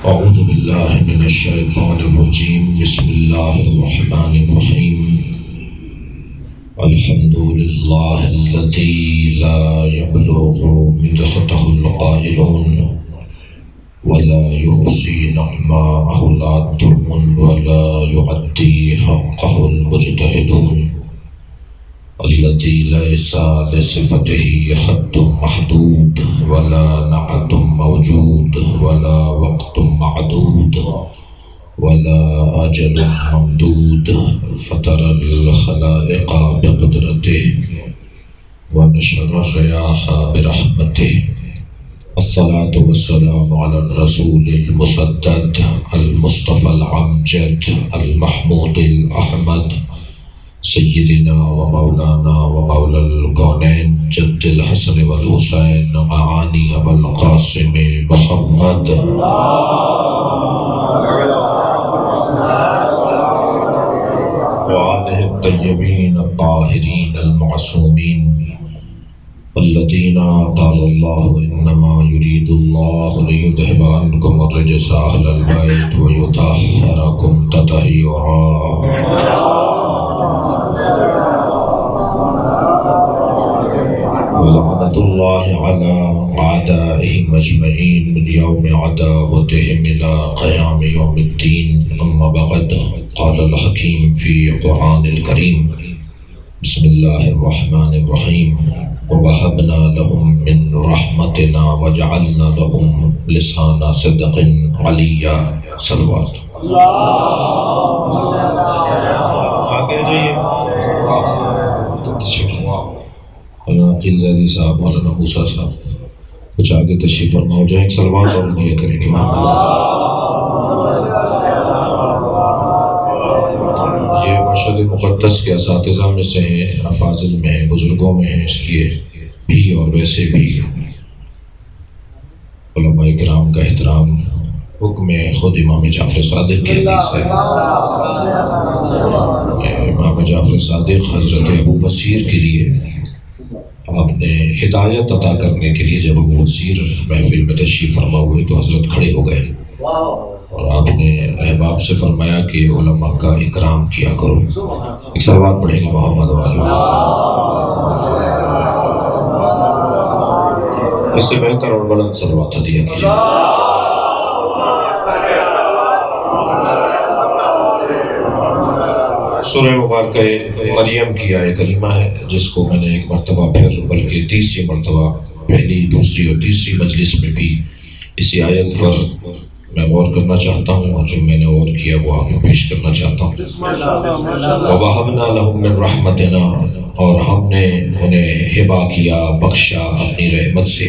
أعوذ بالله من الشيطان الرجيم. بسم الله الرحمن الرحيم. الحمد لله الذي لا يبلغ مدحته القائلون ولا يحصي نعماءه العادون ولا يعدي حقه المجتهدون، الذي ليس لصفته حد محدود ولا نعت موجود ولا وقت معدود ولا أجل ممدود، فطر الخلائق بقدرته ونشر الرياح برحمته. الصلاة والسلام على الرسول المسدد المصطفى الأمجد المحمود الأحمد سيدنا ومولانا ومولى الكونين جد الحسن والحسين معاني أبا القاسم محمد وآله الطيبين الطاهرين المعصومين الذين قال الله إنما يريد الله ليذهب عنكم الرجس أهل البيت ويطهركم تطهيرا. ولعنة الله على أعدائهم أجمعين من يوم عداوتهم إلى قيام يوم الدين. أما بعد، قال الحكيم في القرآن الكريم: بسم الله الرحمن الرحيم. ووهبنا لهم من رحمتنا وجعلنا لهم لسان صدق عليا. صلوات. آگے جائیے. عقیل زیدی صاحب، مولانا موسیٰ صاحب کچھ آگے تشریف فرما ہو جائیں. ایک صلوات اور نیت کریں گے. یہ مشہد مقدس کے اساتذہ میں سے ہیں، افاضل میں ہیں، بزرگوں میں ہیں، اس لیے بھی اور ویسے بھی علماء کرام کا احترام حکم خود امام جعفر صادق کی حدیث ہے. امام جعفر صادق حضرت ابو بصیر کے لیے آپ نے ہدایت عطا کرنے کے لیے جب ابو بصیر محفل میں تشریف فرما ہوئے تو حضرت کھڑے ہو گئے اور آپ نے احباب سے فرمایا کہ علماء کا اکرام کیا کرو. ایک صلوات پڑھیں گے محمد والے. اس سے بہتر اور بلند صلوات ہدیہ کیجیے. سورہ مبارکہ مریم کی آیہ کریمہ ہے، جس کو میں نے ایک مرتبہ پھر بلکہ تیسری مرتبہ پہلی، دوسری اور تیسری مجلس میں بھی اسی آیت پر میں غور کرنا چاہتا ہوں، اور جو میں نے غور کیا وہ آپ کو پیش کرنا چاہتا ہوں. وَوَهَبْنَا لَهُم مِّن رَحْمَتِنَا، اور ہم نے انہیں ہبہ کیا، بخشا اپنی رحمت سے.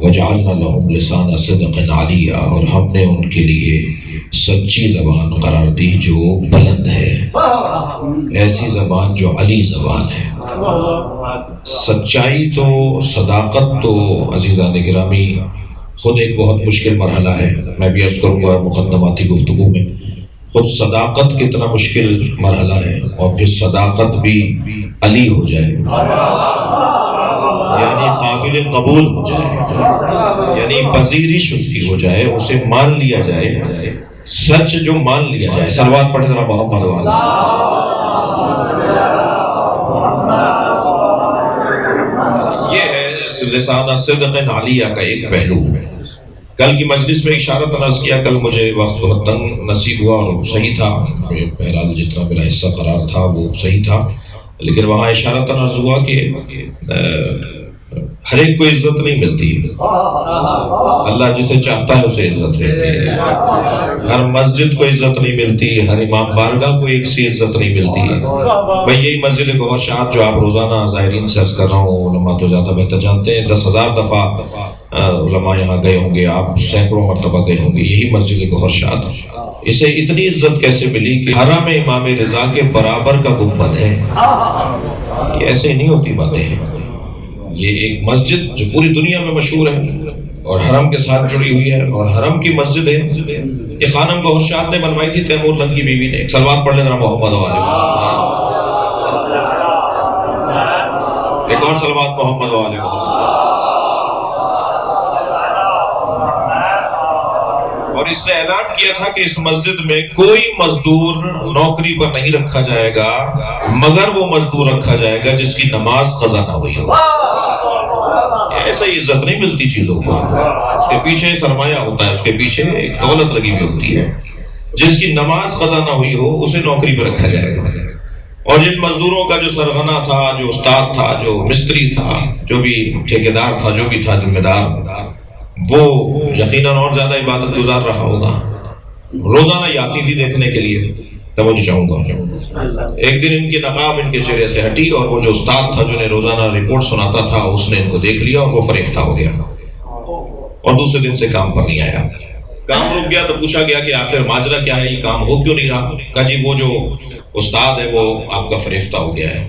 وَجَعَلْنَا لَهُمْ لِسَانَ صِدْقٍ عَلِيًّا، اور ہم نے ان کے لیے سچی زبان قرار دی جو بلند ہے، ایسی زبان جو علی زبان ہے. سچائی تو، صداقت تو عزیزان گرامی خود ایک بہت مشکل مرحلہ ہے. میں بھی عرض کروں گا مقدماتی گفتگو میں، خود صداقت کتنا مشکل مرحلہ ہے، اور پھر صداقت بھی علی ہو جائے، یعنی قابل قبول ہو جائے، یعنی پذیرش اس کی ہو جائے، اسے مان لیا جائے، سچ جو مان لیا جائے. صلوات پڑھیں ذرا محمد والا. یہ ہے لسان صدق علیہ کا ایک پہلو. کل کی مجلس میں اشارت عرض کیا، کل مجھے وقت بہت تنگ نصیب ہوا اور صحیح تھا، بہرحال جتنا میرا حصہ قرار تھا وہ صحیح تھا، لیکن وہاں اشارت عرض ہوا کہ ہر ایک کو عزت نہیں ملتی. اللہ جسے چاہتا ہے اسے عزت ملتی ہے. ہر مسجد کو عزت نہیں ملتی، ہر امام بارگاہ کو ایک سی عزت نہیں ملتی. بھئی یہی مسجد گوھر شاد جو آپ روزانہ زائرین سے عرض کر رہا ہوں، علماء تو زیادہ بہتر جانتے ہیں، 10,000 دفعہ علماء یہاں گئے ہوں گے، آپ سینکڑوں مرتبہ گئے ہوں گے. یہی مسجد گوھر شاد، اسے اتنی عزت کیسے ملی کہ حرم امام رضا کے برابر کا گنبد ہے. یہ ایسے نہیں ہوتی باتیں ہیں. یہ ایک مسجد جو پوری دنیا میں مشہور ہے اور حرم کے ساتھ جڑی ہوئی ہے، اور حرم کی مسجد ہے. یہ خانم گوھر شاد نے بنوائی تھی تیمور لنگ کی بیوی نے. ایک صلوات پڑھ لینا محمد والے. ایک اور صلوات محمد والے. اور اس نے اعلان کیا تھا کہ اس مسجد میں کوئی مزدور نوکری پر نہیں رکھا جائے گا مگر وہ مزدور رکھا جائے گا جس کی نماز قضا نہ ہوئی ہو۔ ایسا ہی عزت نہیں ملتی چیزوں کو، اس کے پیچھے سرمایہ ہوتا ہے، اس کے پیچھے ایک دولت لگی ہوئی ہوتی ہے۔ جس کی نماز قضا نہ ہوئی ہو اسے نوکری پہ رکھا جائے گا۔ اور جن مزدوروں کا جو سرغنہ تھا، جو استاد تھا، جو مستری تھا، جو بھی ٹھیکیدار تھا، جو بھی تھا ذمہ دار، وہ یقیناً اور زیادہ عبادت گزار رہا ہوگا۔ روزانہ یہ آتی تھی دیکھنے کے لیے، توجہ چاہوں گا۔ ایک دن ان کی نقاب ان کے چہرے سے ہٹی اور وہ جو استاد تھا جو نے روزانہ رپورٹ سناتا تھا اس نے ان کو دیکھ لیا اور وہ فریفتہ ہو گیا اور دوسرے دن سے کام پر نہیں آیا۔ کام رک گیا تو پوچھا گیا کہ آخر ماجرا کیا ہے، یہ کام ہو کیوں نہیں رہا؟ کہا جی وہ جو استاد ہے وہ آپ کا فریفتہ ہو گیا ہے۔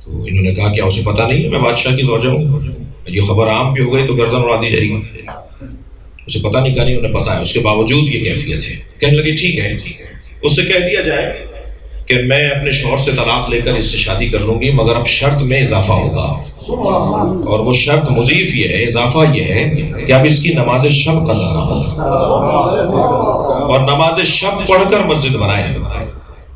تو انہوں نے کہا کیا اسے پتہ نہیں ہے میں بادشاہ کی زوجہ ہوں؟ یہ خبر عام بھی ہو گئی تو گردن اڑا دی جائے گی۔ اسے پتہ نہیں، کہا نہیں انہیں پتہ ہے، اس کے باوجود یہ کیفیت ہے۔ کہنے لگے ٹھیک ہے، اس سے کہہ دیا جائے کہ میں اپنے شوہر سے طلاق لے کر اس سے شادی کر لوں گی مگر اب شرط میں اضافہ ہوگا، اور وہ شرط مضیف یہ ہے، اضافہ یہ ہے کہ اب اس کی نماز شب قضا نہ ہو اور نماز شب پڑھ کر مسجد بنائے۔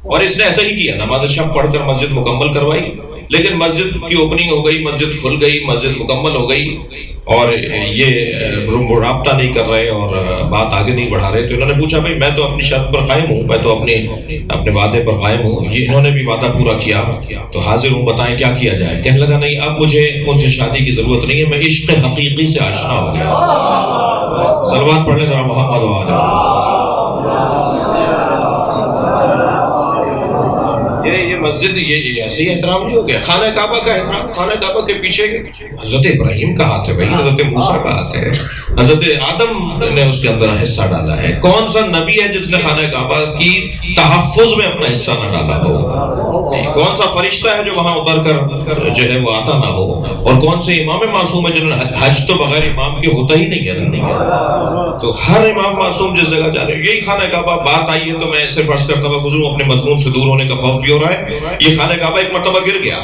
اور اس نے ایسا ہی کیا، نماز شب پڑھ کر مسجد مکمل کروائی، لیکن مسجد کی اوپننگ ہو گئی، مسجد کھل گئی، مسجد مکمل ہو گئی اور یہ رابطہ نہیں کر رہے اور بات آگے نہیں بڑھا رہے۔ تو انہوں نے پوچھا بھائی میں تو اپنی شرط پر قائم ہوں، میں تو اپنے وعدے پر قائم ہوں، یہ انہوں نے بھی وعدہ پورا کیا تو حاضر ہوں، بتائیں کیا کیا جائے؟ کہنے لگا نہیں اب مجھے ان سے شادی کی ضرورت نہیں ہے، میں عشق حقیقی سے آشنا ہو گیا۔ صلوات پڑھ لیں ذرا محمد و آلہ۔ یہ مسجد یہ ایسے ہی احترام نہیں ہو گیا، خانہ کعبہ کا احترام۔ خانہ کعبہ کے پیچھے حضرت ابراہیم کا ہاتھ ہے بھائی، حضرت موسیٰ کا ہاتھ ہے، حضرت آدم نے اس کے اندر حصہ ڈالا ہے۔ کون سا نبی ہے جس نے خانہ کعبہ کی تحفظ میں اپنا حصہ نہ ڈالا ہو؟ کون سا فرشتہ ہے جو وہاں اتر کر جو ہے وہ آتا نہ ہو؟ اور کون سے امام معصوم ہے جنہوں نے حج تو بغیر امام کے ہوتا ہی نہیں ہے؟ تو ہر امام معصوم جس جگہ جا رہے ہیں، یہی خانہ کعبہ بات آئی ہے تو میں صرف عرض کرتا ہوا گزروں، اپنے مضمون سے دور ہونے کا خوف بھی ہو رہا ہے۔ یہ خانہ کعبہ ایک مرتبہ گر گیا۔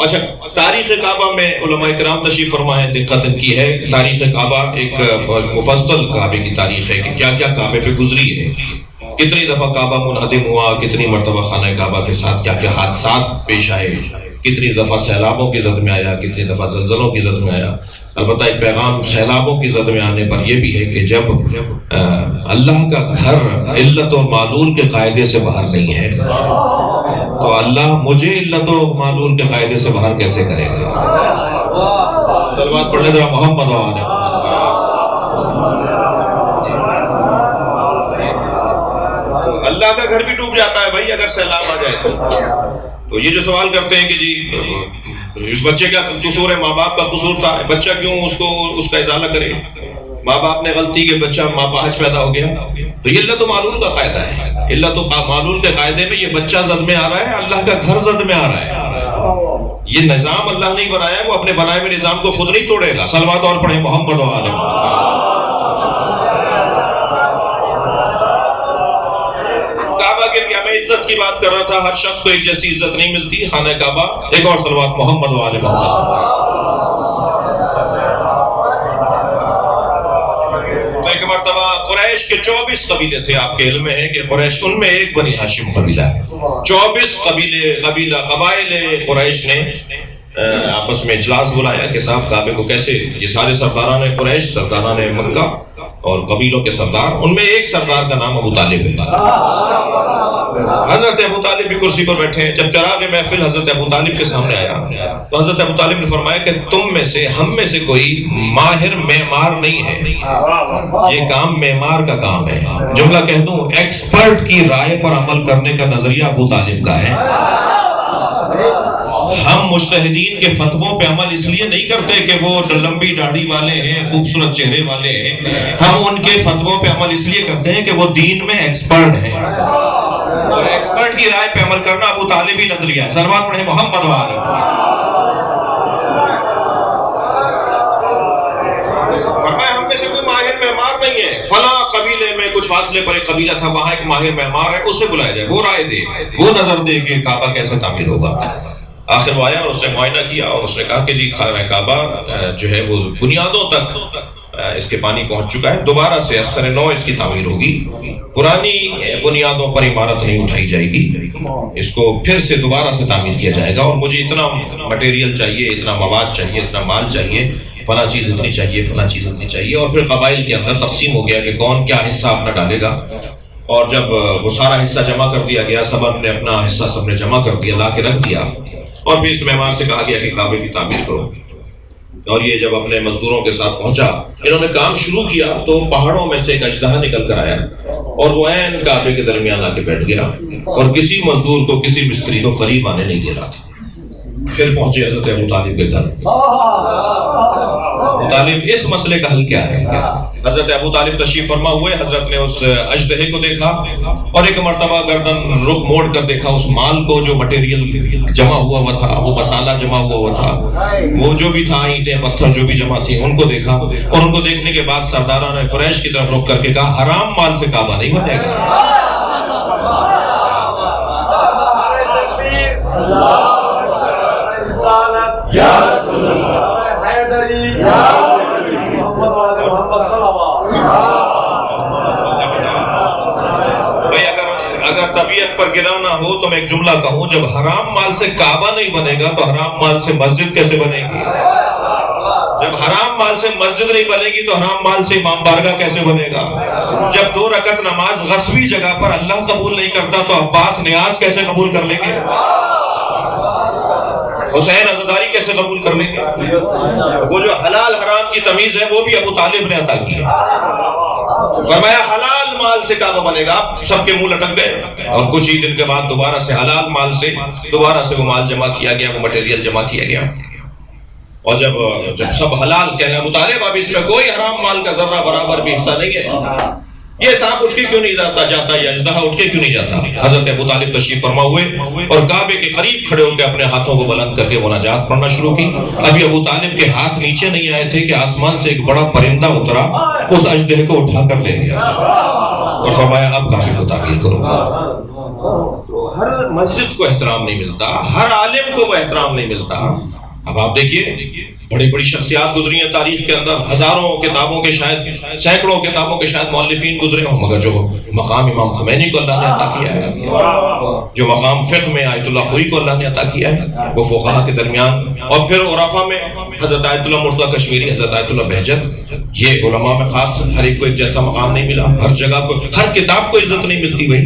اچھا، تاریخ کعبہ میں علماء کرام تشریف فرما ہے، دقت کی ہے۔ تاریخ کعبہ ایک مفصل کعبے کی تاریخ ہے کہ کیا کیا کعبے پہ گزری ہے، کتنی دفعہ کعبہ منہدم ہوا، کتنی مرتبہ خانہ کعبہ کے ساتھ کیا کیا حادثات پیش آئے، کتنی دفعہ سیلابوں کی زد میں آیا، کتنی دفعہ زلزلوں کی زد میں آیا۔ البتہ ایک پیغام سیلابوں کی زد میں آنے پر یہ بھی ہے کہ جب اللہ کا گھر علت و معلول کے قاعدے سے باہر نہیں ہے تو اللہ مجھے علت و معلول کے قاعدے سے باہر کیسے کرے گا؟ صلوات پڑھ لیں ذرا محمد و آلہ۔ اللہ کا گھر بھی ڈوب جاتا ہے بھائی اگر سیلاب آ جائے تو یہ جو سوال کرتے ہیں کہ جی اس بچے کا قصور ہے، ماں باپ کا قصور تھا، بچہ کیوں اس کا ازالہ کرے؟ ماں باپ نے غلطی کہ بچہ ماپاہج پیدا ہو گیا، تو یہ علت و معلول کا قاعدہ ہے۔ علت و معلول کے قاعدے میں یہ بچہ زد میں آ رہا ہے، اللہ کا گھر زد میں آ رہا ہے۔ یہ نظام اللہ نہیں بنایا، وہ اپنے بنائے ہوئے نظام کو خود نہیں توڑے گا۔ صلوات اور پڑھیں محمد و آلہ۔ کعبہ کے لیے میں عزت کی بات کر رہا تھا، ہر شخص کو ایک جیسی عزت نہیں ملتی۔ خانہ کعبہ ایک اور صلوات محمد و آلہ محمد۔ تو ایک مرتبہ قریش کے 24 قبیلے تھے، آپ کے علم میں ہے کہ قریش ان میں ایک بنی ہاشم قبیلہ ہے۔ 24 قبائل قریش نے آپس میں اجلاس بلایا کہ صاحب کعبے کو کیسے، یہ سارے سرداران قریش، سرداران مکہ اور قبیلوں کے سردار، ان میں ایک سردار کا نام ابو طالب ہے۔ حضرت ابو طالب بھی کرسی پر بیٹھے ہیں۔ جب چراغ محفل حضرت ابو طالب کے سامنے آیا تو حضرت ابو طالب نے فرمایا کہ تم میں سے، ہم میں سے کوئی ماہر معمار نہیں ہے، یہ کام معمار کا کام ہے۔ جملہ کہہ دوں، ایکسپرٹ کی رائے پر عمل کرنے کا نظریہ ابو طالب کا ہے۔ ہم مجتہدین کے فتووں پہ عمل اس لیے نہیں کرتے کہ وہ لمبی داڑھی والے ہیں، خوبصورت چہرے والے ہیں، ہم ان کے فتووں پہ عمل اس لیے کرتے ہیں کہ وہ دین میں ایکسپرٹ ہیں، اور ایکسپرٹ کی رائے پہ عمل کرنا ابو طالبی نظریہ ہے۔ صلوات پڑھیں محمد و آلہ۔ فرمایا ہم میں سے کوئی ماہر معمار نہیں ہے، فلاں قبیلے میں کچھ فاصلے پر ایک قبیلہ تھا، وہاں ایک ماہر معمار ہے، اسے بلایا جائے، وہ رائے دے، وہ نظر دے کہ کعبہ کیسے تعمیر ہوگا۔ آخر وہ آیا اور اس نے معائنہ کیا اور اس نے کہا کہ جی خانہ کعبہ جو ہے وہ بنیادوں تک اس کے پانی پہنچ چکا ہے، دوبارہ سے اثر نو اس کی تعمیر ہوگی، پرانی بنیادوں پر عمارت نہیں اٹھائی جائے گی، اس کو پھر سے دوبارہ سے تعمیر کیا جائے گا، اور مجھے اتنا مٹیریل چاہیے، اتنا مواد چاہیے، اتنا مال چاہیے، فلاں چیز اتنی چاہیے، فلاں چیز اتنی چاہیے، اور پھر قبائل کے اندر تقسیم ہو گیا کہ کون کیا حصہ اپنا ڈالے گا، اور جب وہ سارا حصہ جمع کر دیا گیا، سب نے اپنا حصہ سب نے جمع کر دیا، لا کے رکھ دیا، اور پھر اس معمار سے کہا گیا کہ کعبے کی تعمیر کرو، اور یہ جب اپنے مزدوروں کے ساتھ پہنچا، انہوں نے کام شروع کیا تو پہاڑوں میں سے ایک اژدہا نکل کر آیا اور وہ عین کعبے کے درمیان آ کے بیٹھ گیا، اور کسی مزدور کو، کسی مستری کو قریب آنے نہیں دے رہا تھا۔ پھر پہنچے حضرت ابو طالب کے گھر۔ ابو طالب اس مسئلے کا حل کیا ہے؟ حضرت ابو طالب تشریف فرما ہوئے، حضرت نے اس اژدہے کو دیکھا اور ایک مرتبہ گردن رخ موڑ کر دیکھا، اس مال کو جو مٹیریل جمع ہوا تھا، وہ مسالہ جمع ہوا تھا، وہ جو بھی تھا، اینٹیں پتھر جو بھی جمع تھی، ان کو دیکھا، اور ان کو دیکھنے کے بعد سرداران قریش کی طرف رخ کر کے کہا حرام مال سے کعبہ نہیں بنے گا۔ یا رسول اللہ حیدری یا محمد محمد صلی اللہ۔ بھائی اگر طبیعت پر گرا نہ ہو تو میں ایک جملہ کہوں، جب حرام مال سے کعبہ نہیں بنے گا تو حرام مال سے مسجد کیسے بنے گی؟ جب حرام مال سے مسجد نہیں بنے گی تو حرام مال سے امام بارگاہ کیسے بنے گا؟ جب 2 رکعت نماز غصبی جگہ پر اللہ قبول نہیں کرتا تو عباس نیاز کیسے قبول کر لیں گے؟ حسین عزاداری کیسے قبول کر لیں گے؟ وہ جو حلال حرام کی تمیز ہے وہ بھی ابو طالب نے عطا کی ہے۔ فرمایا حلال مال سے کعبہ بنے گا، سب کے منہ لٹک گئے، اور کچھ ہی دن کے بعد دوبارہ سے حلال مال سے دوبارہ سے وہ مال جمع کیا گیا، وہ مٹیریل جمع کیا گیا، اور جب سب حلال کہنے ابو طالب اب اس میں کوئی حرام مال کا ذرہ برابر بھی حصہ نہیں ہے، یہ سانپ اٹھ کے کیوں نہیں جاتا، یہ اژدہا اٹھ کے کیوں نہیں جاتا؟ حضرت ابو طالب تشریف فرما ہوئے اور کعبے کے قریب کھڑے ہو کے اپنے ہاتھوں کو بلند کر کے مناجات پڑھنا شروع کی۔ ابھی ابو طالب کے ہاتھ نیچے نہیں آئے تھے کہ آسمان سے ایک بڑا پرندہ اترا، اس اژدہے کو اٹھا کر لے گیا اور فرمایا اب کعبے کو تعمیر کرو۔ ہر مسجد کو احترام نہیں ملتا، ہر عالم کو وہ احترام نہیں ملتا۔ اب آپ دیکھیے بڑی بڑی شخصیات گزری ہیں تاریخ کے اندر، ہزاروں کتابوں کے شاید سینکڑوں کتابوں کے شاید مؤلفین گزرے ہوں، مگر جو مقام امام خمینی کو اللہ نے عطا کیا ہے، جو مقام فقہ میں آیت اللہ خوئی کو اللہ نے عطا کیا ہے، وہ فقہا کے درمیان، اور پھر عرفا میں حضرت آیت اللہ مرتضیٰ کشمیری، حضرت آیت اللہ بہجت، یہ علماء میں خاص ہر ایک کو ایک جیسا مقام نہیں ملا، ہر جگہ کو، ہر کتاب کو عزت نہیں ملتی۔ بھائی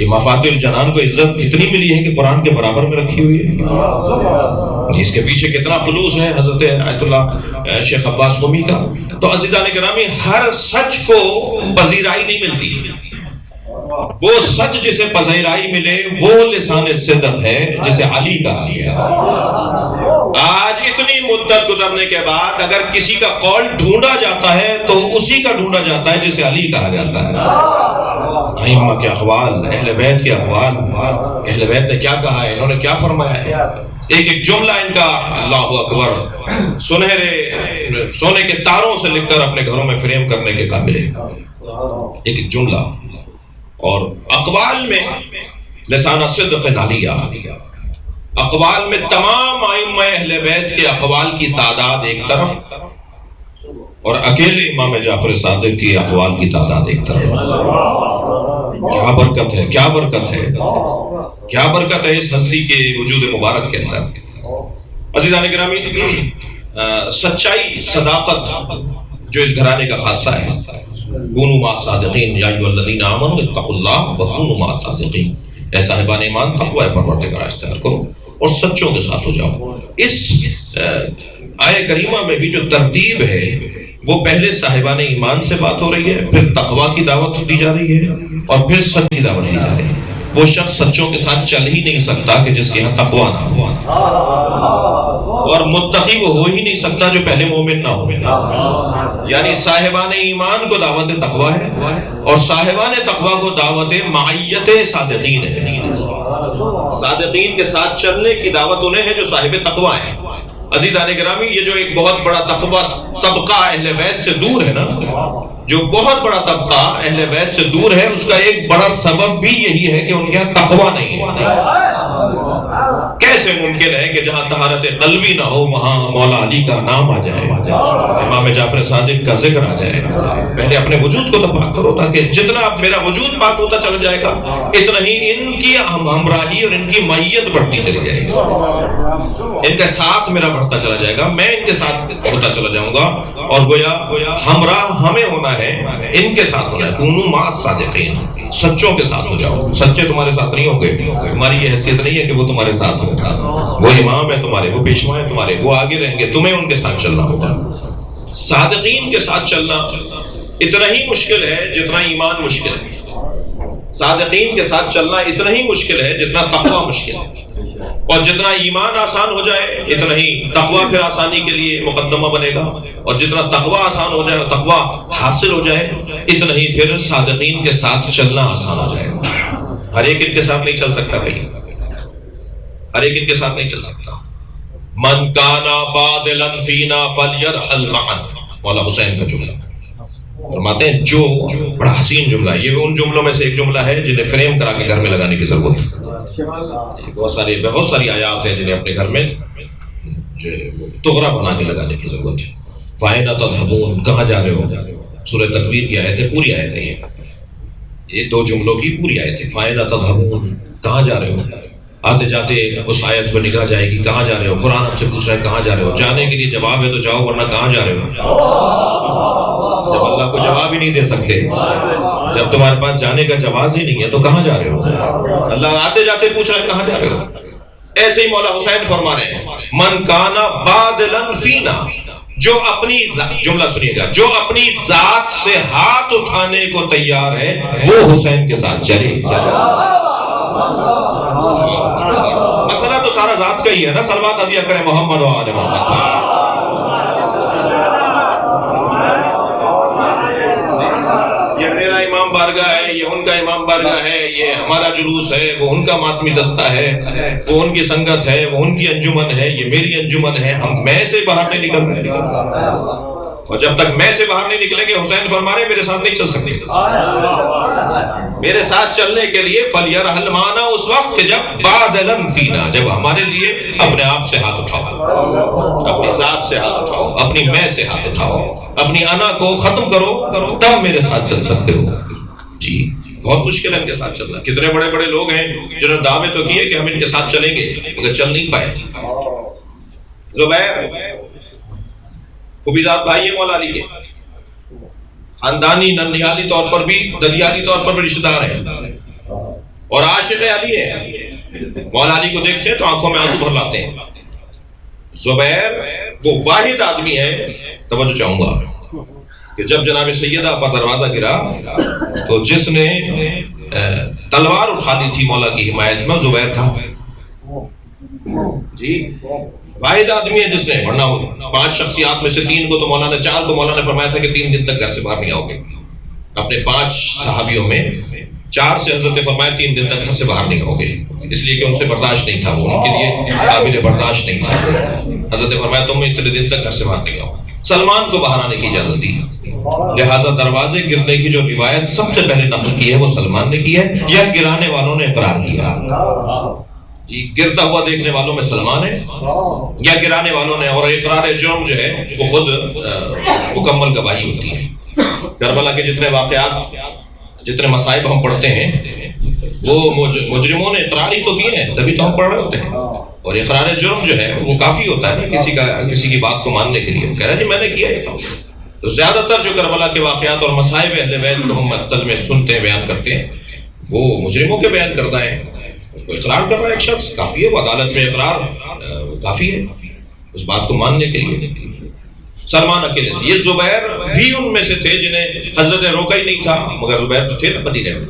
یہ مفاتیح الجنان کو عزت اتنی ملی ہے کہ قرآن کے برابر میں رکھی ہوئی ہے، اس کے پیچھے کتنا خلوص ہے حضرت آیت اللہ شیخ عباس قمی کا۔ تو عزیزان گرامی، ہر سچ کو پذیرائی نہیں ملتی، وہ سچ جسے پذیرائی ملے وہ لسان صدق ہے، جسے علی کہا گیا۔ آج اتنی مدت گزرنے کے بعد اگر کسی کا قول ڈھونڈا جاتا ہے تو اسی کا ڈھونڈا جاتا ہے جسے علی کہا جاتا ہے۔ ائمہ کے اقوال، اہل بیت کے اقوال، اہل بیت نے کیا کہا ہے، انہوں نے کیا فرمایا ہے، ایک ایک جملہ ان کا اللہ اکبر سنہرے سونے کے تاروں سے لکھ کر اپنے گھروں میں فریم کرنے کے قابل ہے، ایک ایک جملہ۔ اور اقوال میں لسان صدق عالیہ، اقوال میں تمام ائمہ اہل بیت کے اقوال کی تعداد ایک طرف، اور اکیلے امام جعفر صادق کی اقوال کی تعداد ایک طرف۔ کیا برکت ہے، کیا برکت ہے، کیا برکت ہے اس ہستی کے وجود مبارک کے اندر۔ عزیزان گرامی، سچائی، صداقت جو اس گھرانے کا خاصہ ہے، کونوا مع الصادقین یا ایھا الذین آمنوا اتقوا اللہ وکونوا مع الصادقین، اے صاحبان ایمان تقوی پروردگار اختیار کرو اور سچوں کے ساتھ ہو جاؤ۔ اس آیہ کریمہ میں بھی جو ترتیب ہے وہ پہلے صاحبان ایمان سے بات ہو رہی ہے، پھر تقوی کی دعوت دی جا رہی ہے، اور پھر سچ کی دعوت دی جا رہی ہے۔ وہ شخص سچوں کے ساتھ چل ہی نہیں سکتا کہ جس کے یہاں تقوی نہ ہو، اور متقی وہ ہو ہی نہیں سکتا جو پہلے مومن نہ ہو۔ یعنی صاحبان ایمان کو دعوت تقوی ہے، اور صاحبان تقوی کو دعوت معیت صادقین ہے۔ صادقین کے ساتھ چلنے کی دعوت انہیں ہے جو صاحب تقوی ہیں۔ عزیزان گرامی، یہ جو ایک بہت بڑا طبقہ اہل بیت سے دور ہے نا، جو بہت بڑا طبقہ اہل بیت سے دور ہے، اس کا ایک بڑا سبب بھی یہی ہے کہ ان کے یہاں تقوی نہیں ہے۔ کیسے کیسے ممکن ہے کہ جہاں طہارت قلبی نہ ہو وہاں مولا علی کا نام آ جائے، امام جعفر صادق کا ذکر آ جائے؟ پہلے اپنے وجود کو تو پاک کرو، تاکہ جتنا میرا وجود پاک ہوتا چلا جائے گا اتنا ہی ان کی ہمراہی اور ان کی معیت بڑھتی چلی جائے گی، ان کا ساتھ میرا بڑھتا چلا جائے گا، میں ان کے ساتھ ہوتا چلا جاؤں گا، اور گویا ہمراہ ہمیں ہونا ہے، ان کے ساتھ ہونا ہے۔ کونوا مع الصادقین، سچوں کے ساتھ ہو جاؤ، سچے تمہارے ساتھ نہیں ہوں گے، تمہاری یہ حیثیت نہیں ہے کہ وہ تمہارے ساتھ ہوں، وہ امام ہے تمہارے، وہ پیشوا ہے تمہارے، وہ آگے رہیں گے، تمہیں ان کے ساتھ چلنا ہوگا۔ صادقین کے ساتھ چلنا اتنا ہی مشکل ہے جتنا ایمان مشکل ہے، صادقین کے ساتھ چلنا اتنا ہی مشکل ہے جتنا تقویٰ مشکل ہے، اور جتنا ایمان آسان ہو جائے اتنا ہی تقویٰ پھر آسانی کے لیے مقدمہ بنے گا، اور جتنا تقویٰ آسان ہو جائے، تقویٰ حاصل ہو جائے، اتنا ہی پھر صادقین کے ساتھ چلنا آسان ہو جائے گا۔ ہر ایک ان کے ساتھ نہیں چل سکتا بھائی، ہر ایک ان کے ساتھ نہیں چل سکتا۔ من کانا بادلا فینا فلیرحل معنا، مولا حسین کا جملہ فرماتے ہیں، جو بڑا حسین جملہ ہے، یہ ان جملوں میں سے ایک جملہ ہے جنہیں فریم کرا کے گھر میں لگانے کی ضرورت ہے۔ بہت ساری آیات ہیں جنہیں اپنے گھر میں تغرا بنا کے لگانے کی ضرورت ہے۔ فَأَيْنَ تَذْهَبُونَ، کہاں جا رہے ہو؟ سورہ تکویر کی آیت ہے، پوری آیت ہے یہ دو جملوں کی پوری آیت ہے۔ فَأَيْنَ تَذْهَبُونَ، کہاں جا رہے ہو؟ آتے جاتے اس آیت پر نگاہ جائے گی، کہاں جا رہے ہو؟ قرآن آپ سے پوچھ رہا ہے کہاں جا رہے ہو؟ جانے کے لیے جواب ہے تو جاؤ، ورنہ کہاں جا رہے ہو؟ جب اللہ کو جواب ہی نہیں دے سکتے، جب تمہارے پاس جانے کا جواز ہی نہیں ہے تو کہاں جا رہے ہو؟ اللہ آتے جاتے پوچھ رہا ہے کہاں جا رہے ہو؟ ایسے ہی مولا حسین فرما رہے ہیں، من کانا بادلا فینا، جو اپنی جملہ سنیے گا، جو اپنی ذات سے ہاتھ اٹھانے کو تیار ہے وہ حسین کے ساتھ چلے۔ مسئلہ تو سارا ذات کا ہی ہے نا، صلوات ادیا کریں محمد و آل محمد۔ یہ میرا امام بارگاہ ہے، یہ ان کا امام بارگاہ ہے، یہ ہمارا جلوس ہے، وہ ان کا ماتمی دستہ ہے، وہ ان کی سنگت ہے، وہ ان کی انجمن ہے، یہ میری انجمن ہے، ہم میں سے باہر نہیں نکل رہے، اور جب تک میں سے باہر نہیں نکلیں گے حسین فرما رہے میرے ساتھ نہیں چل سکتے۔ میرے ساتھ چلنے کے لیے فلیرحل معنا اس وقت کہ جب بادلا فینا، جب ہمارے لیے اپنے آپ سے ہاتھ اٹھاؤ، اپنی ذات سے ہاتھ اٹھاؤ، اپنی میں سے ہاتھ اٹھاؤ، اپنی انا کو ختم کرو، تب میرے ساتھ چل سکتے ہو۔ جی بہت مشکل ہے ان کے ساتھ چلنا۔ کتنے بڑے بڑے لوگ ہیں جنہوں نے دعوے تو کیے کہ ہم ان کے ساتھ چلیں گے مگر چل نہیں پائے۔ زبیر خوبیزاد بھائی مولا علی کے، خاندانی ننیالی طور پر بھی ددیالی طور پر بھی رشتہ دار ہیں، اور عاشق علی ہیں، مولا علی کو دیکھتے ہیں تو آنکھوں میں آنسو بھر لاتے ہیں۔ زبیر وہ واحد آدمی ہے، توجہ چاہوں گا کہ جب جناب سیدہ پر دروازہ گرا تو جس نے تلوار اٹھا لی تھی مولا کی حمایت میں زبیر تھا۔ جی واحد آدمی ہے جس نے، ورنہ 5 شخصیات میں سے 3 کو تو مولانا 4 کو مولانا نے فرمایا تھا کہ 3 دن تک گھر سے باہر نہیں آؤ گے۔ اپنے 5 صحابیوں میں 4 سے حضرت فرمایا 3 دن تک گھر سے باہر نہیں آؤ گے، اس لیے کہ ان سے برداشت نہیں تھا، وہ ان کے لیے قابل برداشت نہیں تھا۔ حضرت فرمایا تم اتنے دن تک گھر سے باہر نہیں آؤ۔ سلمان کو باہر آنے کی اجازت دی، لہذا دروازے گرنے کی جو روایت سب سے پہلے نقل کی ہے وہ سلمان نے کی ہے، یا گرانے والوں نے اقرار کیا؟ گرتا ہوا دیکھنے والوں میں سلمان ہے یا گرانے والوں نے؟ اور اقرار جرم جو ہے وہ خود مکمل گواہی ہوتی ہے۔ کربلا کے جتنے واقعات، جتنے مصائب ہم پڑھتے ہیں وہ مجرموں نے اقرار ہی تو کیے ہیں، تبھی تو ہم پڑھ رہے ہوتے ہیں، اور اقرار جرم جو ہے وہ کافی ہوتا ہے نا کسی کی بات کو ماننے کے لیے، کہہ رہا ہے جی میں نے کیا ہے۔ تو زیادہ تر جو کربلا کے واقعات اور مصائب اہل بیت کو ہم مقتل میں سنتے ہیں، بیان کرتے ہیں، وہ مجرموں کے بیان کرتا ہے۔ اقرار کر رہا ہے ایک شخص، کافی ہے، وہ عدالت میں اقرار کافی ہے اس بات کو ماننے کے لیے۔ سلمان اکیلے تھے، یہ زبیر بھی ان میں سے تھے جنہیں حضرت نے روکا ہی نہیں تھا، مگر زبیر تو تھے نا مدینے میں،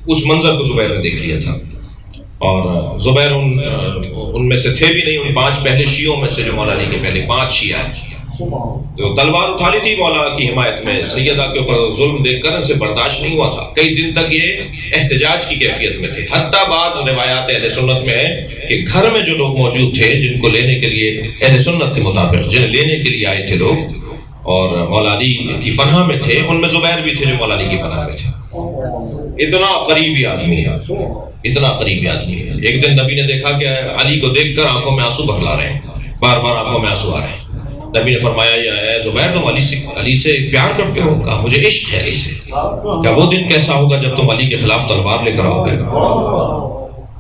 اس منظر کو زبیر نے دیکھ لیا تھا، اور زبیر ان میں سے تھے بھی نہیں، ان 5 پہلے شیعوں میں سے جو مولا علی کے پہلے 5 شیعہ ہیں، تو تلوار اٹھا لی تھی مولا کی حمایت میں، سیدہ کے اوپر ظلم دیکھ کر ان سے برداشت نہیں ہوا تھا، کئی دن تک یہ احتجاج کی کیفیت میں تھے، حتیٰ بعض روایات اہل سنت میں ہے کہ گھر میں جو لوگ موجود تھے جن کو لینے کے لیے اہل سنت کے مطابق جنہیں لینے کے لیے آئے تھے لوگ، اور مولا علی کی پناہ میں تھے، ان میں زبیر بھی تھے جو مولا علی کی پناہ میں تھے. اتنا قریبی آدمی ہے، اتنا قریبی آدمی ہے. ایک دن نبی نے دیکھا کہ علی کو دیکھ کر آنکھوں میں آنسو بہلا رہے ہیں، بار بار آنکھوں میں آنسو آ رہے ہیں. نبی نے فرمایا اے زبیر تم علی سے پیار کرتے ہو؟ کہا مجھے عشق ہے علی سے. کیا وہ دن کیسا ہوگا جب تم علی کے خلاف تلوار لے کر آؤ گے؟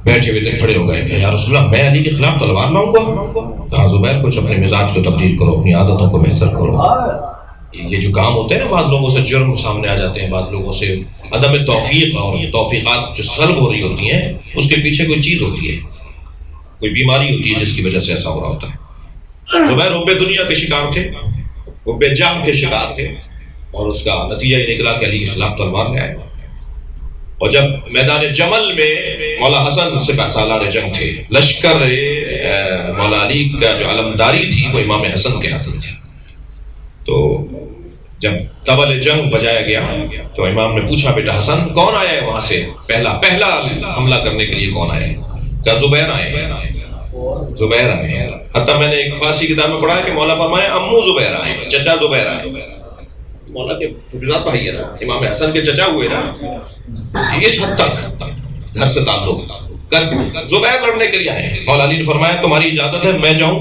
بیٹھے ہوئے تھے کھڑے ہو گئے کہ یا رسول اللہ میں علی کے خلاف تلوار لاؤں گا؟ کہا زبیر کچھ اپنے مزاج کو تبدیل کرو، اپنی عادتوں کو بہتر کرو. یہ جو کام ہوتے ہیں نا، بعض لوگوں سے جرم سامنے آ جاتے ہیں، بعض لوگوں سے عدم توفیق اور توفیقات جو سلب ہو رہی ہوتی ہیں، اس کے پیچھے کوئی چیز ہوتی ہے، کوئی بیماری ہوتی ہے جس کی وجہ سے ایسا ہو رہا ہوتا ہے. زبیر حب دنیا کے شکار تھے، حب جاہ کے شکار تھے، اور اس کا نتیجہ یہ نکلا کہ علی کے خلاف تلوار لے آئے. اور جب میدان جمل میں مولا حسن سپہ سالار جنگ تھے، لشکر مولا علی کا جو علمداری تھی وہ امام حسن کے ہاتھ میں تھی. تو جب طبل جنگ بجایا گیا تو امام نے پوچھا بیٹا حسن کون آیا ہے وہاں سے، پہلا حملہ کرنے کے لیے کون آیا ہے؟ کہا زبیر آئے، زبیر آئے. حتیٰ میں نے ایک فارسی کتاب میں پڑھا ہے کہ مولا فرمایا امو زبیر آئے، چچا زبیر آئے. مولا کے حفظات بھائی ہے نا، امام حسن کے چچا ہوئے نا، اس حد تک گھر سے تعلق کر زبیر لڑنے کے لیے آئے. مولا علی نے فرمایا تمہاری اجازت ہے میں جاؤں؟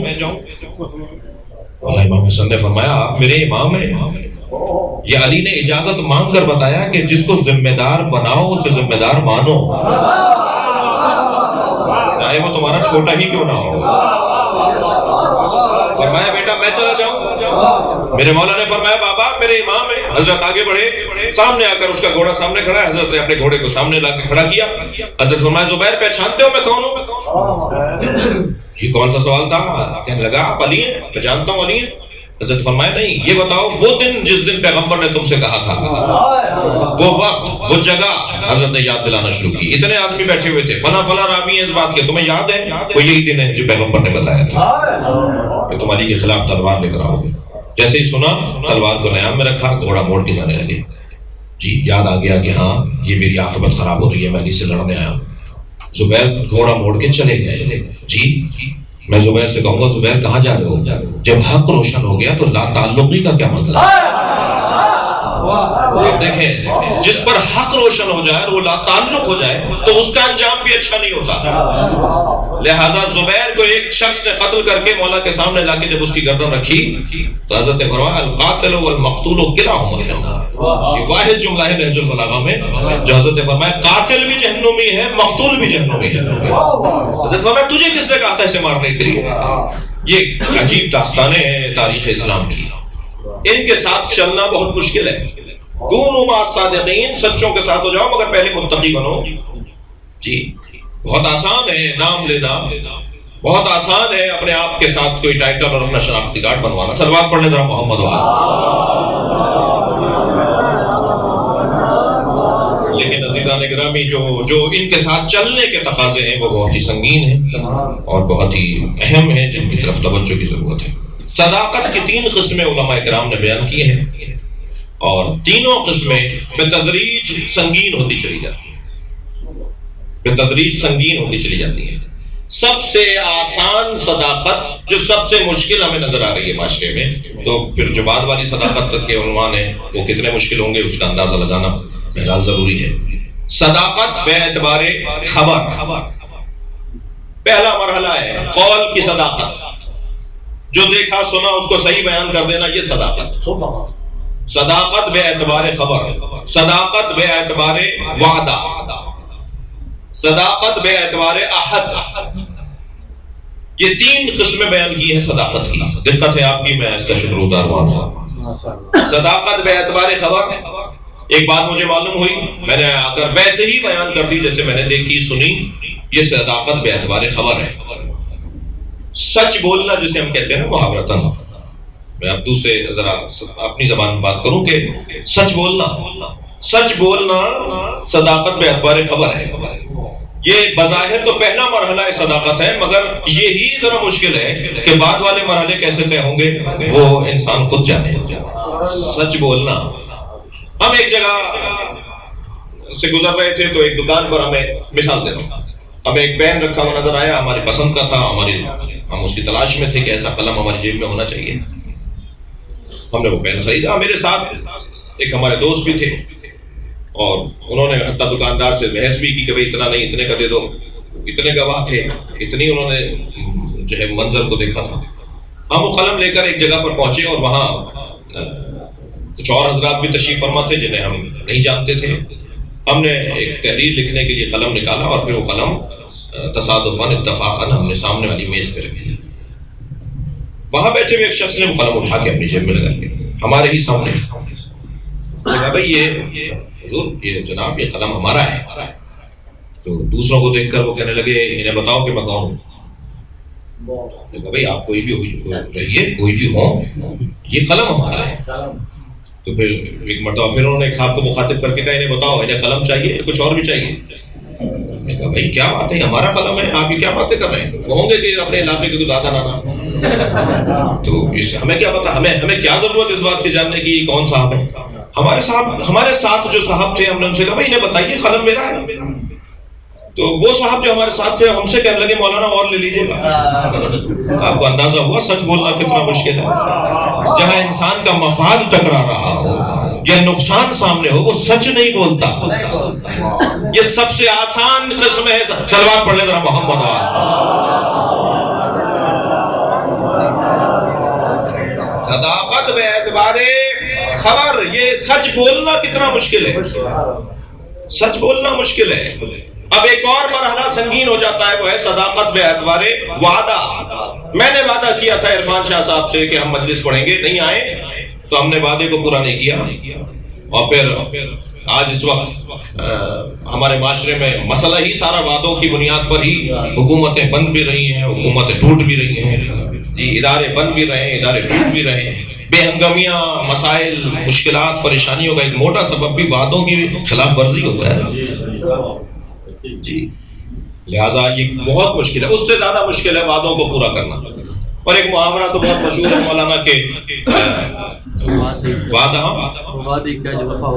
مولا امام حسن نے فرمایا آپ میرے امام ہیں. یہ علی نے اجازت مانگ کر بتایا کہ جس کو ذمہ دار بناؤ اسے ذمہ دار مانو، چاہے وہ تمہارا چھوٹا ہی کیوں نہ ہو. فرمایا بیٹا میں چلا جاؤں؟ میرے مولا نے فرمایا بابا میرے امام ہیں. حضرت آگے بڑھے، سامنے آ کر اس کا گھوڑا سامنے کھڑا ہے. حضرت نے اپنے گھوڑے کو سامنے لا کے کھڑا کیا. حضرت فرمایا زبیر پہچانتے ہو میں کون ہوں؟ یہ کون سا سوال تھا؟ کہنے لگا آپ علی ہیں، میں جانتا ہوں علی ہیں. حضرت فرمایا نہیں، یہ بتاؤ وہ دن جس دن پیغمبر نے تم سے کہا تھا، وہ وقت وہ جگہ. حضرت نے یاد دلانا شروع کی. اتنے آدمی بیٹھے ہوئے تھے، فلاں فلاں راوی ہیں اس بات کے، تمہیں یاد ہے؟ وہ یہی دن ہے جو پیغمبر نے بتایا تھا کہ تم علی کے خلاف تلوار لے کر آؤ گے. جیسے ہی سنا تلوار کو نیام میں رکھا، گھوڑا موڑ کے جانے لگے. جی یاد آ گیا کہ ہاں یہ میری عاقبت خراب ہو رہی ہے، میں علی سے لڑنے آیا ہوں. زبیر گھوڑا موڑ کے چلے گئے. جی میں زبیر سے کہوں گا زبیر کہاں جا رہے ہو؟ جب حق روشن ہو گیا تو لا تعلقی کا کیا مطلب ہے؟ دیکھیں جس پر حق روشن ہو جائے اور وہ لا تعلق ہو جائے تو اس کا انجام بھی اچھا نہیں ہوتا. لہذا زبیر کو ایک شخص نے قتل کر کے مولا کے سامنے لا کے جب اس کی گردن رکھی تو حضرت نے فرمایا القاتل والمقتول کلاہما فی النار. یہ واحد جملہ ہے نہج البلاغہ میں جو حضرت نے فرمایا قاتل بھی جہنمی ہے، مقتول بھی جہنمی ہے. حضرت فرمایا تجھے کس نے کہا تھا اسے مارنے کے لیے؟ یہ عجیب داستانیں ہیں تاریخ اسلام کی، ان کے ساتھ چلنا بہت مشکل ہے. کونوا مع الصادقین، سچوں کے ساتھ ہو جاؤ مگر پہلے متقی بنو. جی بہت آسان ہے نام لینا، بہت آسان ہے اپنے آپ کے ساتھ کوئی ٹائٹل اور اپنا شناختی کارڈ بنوانا. صلوات پڑھنے ذرا محمد لیکن عزیزان گرامی جو ان کے ساتھ چلنے کے تقاضے ہیں وہ بہت ہی سنگین ہیں اور بہت ہی اہم ہیں جن کی طرف توجہ کی ضرورت ہے. صداقت کی 3 قسمیں علماء کرام نے بیان کی ہیں اور تینوں قسمیں بتدریج سنگین ہوتی چلی جاتی ہیں، بتدریج سنگین ہوتی چلی جاتی ہیں. سب سے آسان صداقت جو سب سے مشکل ہمیں نظر آ رہی ہے معاشرے میں، تو پھر جو بعد والی صداقت کے عنوان ہیں وہ کتنے مشکل ہوں گے اس کا اندازہ لگانا بہرحال ضروری ہے. صداقت بے اعتبار خبر، پہلا مرحلہ ہے قول کی صداقت، جو دیکھا سنا اس کو صحیح بیان کر دینا، یہ صداقت. صداقت بے اعتبار خبر، صداقت بے اعتبار وعدہ، صداقت بے اعتبار عہد. یہ 3 قسمیں بیان کی ہیں صداقت کی. دقت ہے آپ کی، میں اس کا شکر گزار ہوں. صداقت بے اعتبار خبر، ایک بات مجھے معلوم ہوئی میں نے آ کر ویسے ہی بیان کر دی جیسے میں نے دیکھی سنی، یہ صداقت بے اعتبار خبر ہے. سچ بولنا جسے ہم کہتے ہیں نا محاورتاً، میں اب دوسرے ذرا اپنی زبان میں بات کروں کہ سچ بولنا صداقت بے اعتبار خبر ہے. یہ بظاہر تو پہلا مرحلہ صداقت ہے، مگر یہی ذرا مشکل ہے کہ بعد والے مرحلے کیسے طے ہوں گے وہ انسان خود جانے. سچ بولنا، ہم ایک جگہ سے گزر رہے تھے تو ایک دکان پر ہمیں مثال دیتا ہوں، ہمیں ایک پین رکھا ہوا نظر آیا، ہماری پسند کا تھا، ہم اس کی تلاش میں تھے کہ ایسا قلم ہماری جیب میں ہونا چاہیے. ہم نے وہ پین خریدا. میرے ساتھ ایک ہمارے دوست بھی تھے اور انہوں نے حتیٰ دکاندار سے بحث بھی کی کہ بھائی اتنا نہیں، اتنے کا دے دو. اتنے گواہ تھے، اتنی انہوں نے جو ہے منظر کو دیکھا تھا. ہم وہ قلم لے کر ایک جگہ پر پہنچے اور وہاں کچھ اور حضرات بھی تشریف فرما تھے جنہیں ہم نہیں جانتے تھے. ہم نے ایک تحریر لکھنے کے لیے قلم نکالا اور پھر وہ قلم تصادفاً اتفاقاً ہم نے سامنے والی میز پہ رکھی. وہاں بیٹھے ہوئے ایک شخص نے وہ قلم اٹھا کے اپنی جیب میں لگا کے ہمارے ہی سامنے کہا بھائی یہ حضور یہ جناب یہ قلم ہمارا ہے. تو دوسروں کو دیکھ کر وہ کہنے لگے انہیں بتاؤ کہ میں کون ہوں. کہا بھائی آپ کوئی بھی رہیے، کوئی بھی ہو، یہ قلم ہمارا ہے. تو پھر ایک مرتبہ پھر انہوں نے ایک صاحب کو مخاطب کر کے کہا انہیں بتاؤ انہیں قلم چاہیے کچھ اور بھی چاہیے. میں کہا بھائی کیا بات ہے، ہمارا قلم ہے، آپ یہ کیا باتیں کر رہے ہیں؟ وہ ہوں گے کہ اپنے علاقے کے دادا نانا. تو ہمیں کیا پتا، ہمیں کیا ضرورت اس بات کی جاننے کی کون صاحب ہے. ہمارے ساتھ جو صاحب تھے ہم نے ان سے کہا بھائی انہیں بتائیے قلم میرا ہے. تو وہ صاحب جو ہمارے ساتھ تھے ہم سے کہنے لگے مولانا اور لے لیجیے گا. آپ کو اندازہ ہوا سچ بولنا کتنا مشکل ہے. جہاں انسان کا مفاد ٹکرا رہا ہو یا نقصان سامنے ہو وہ سچ نہیں بولتا. یہ سب سے آسان قسم ہے. صلوات پڑھ لیں ذرا محمد. صداقت بے اعتبار خبر، یہ سچ بولنا کتنا مشکل ہے. سچ بولنا مشکل ہے. اب ایک اور مرحلہ سنگین ہو جاتا ہے، وہ ہے صداقت بے اعتبار وعدہ. میں نے وعدہ کیا تھا عرفان شاہ صاحب سے کہ ہم مجلس پڑھیں گے، نہیں آئے تو ہم نے وعدے کو پورا نہیں کیا. اور پھر آج اس وقت ہمارے معاشرے میں مسئلہ ہی سارا وعدوں کی بنیاد پر ہی. حکومتیں بند بھی رہی ہیں، حکومتیں ٹوٹ بھی رہی ہیں، جی ادارے بند بھی رہے ہیں، ادارے ٹوٹ بھی رہے ہیں. بے ہنگامیاں، مسائل، مشکلات، پریشانیوں کا ایک موٹا سبب بھی وعدوں کی خلاف ورزی ہوتا ہے. جی لہذا یہ بہت مشکل ہے. اس سے زیادہ مشکل ہے وعدوں کو پورا کرنا. اور ایک محاورہ تو بہت مشہور ہے مولانا کے وعدے کا جو وفا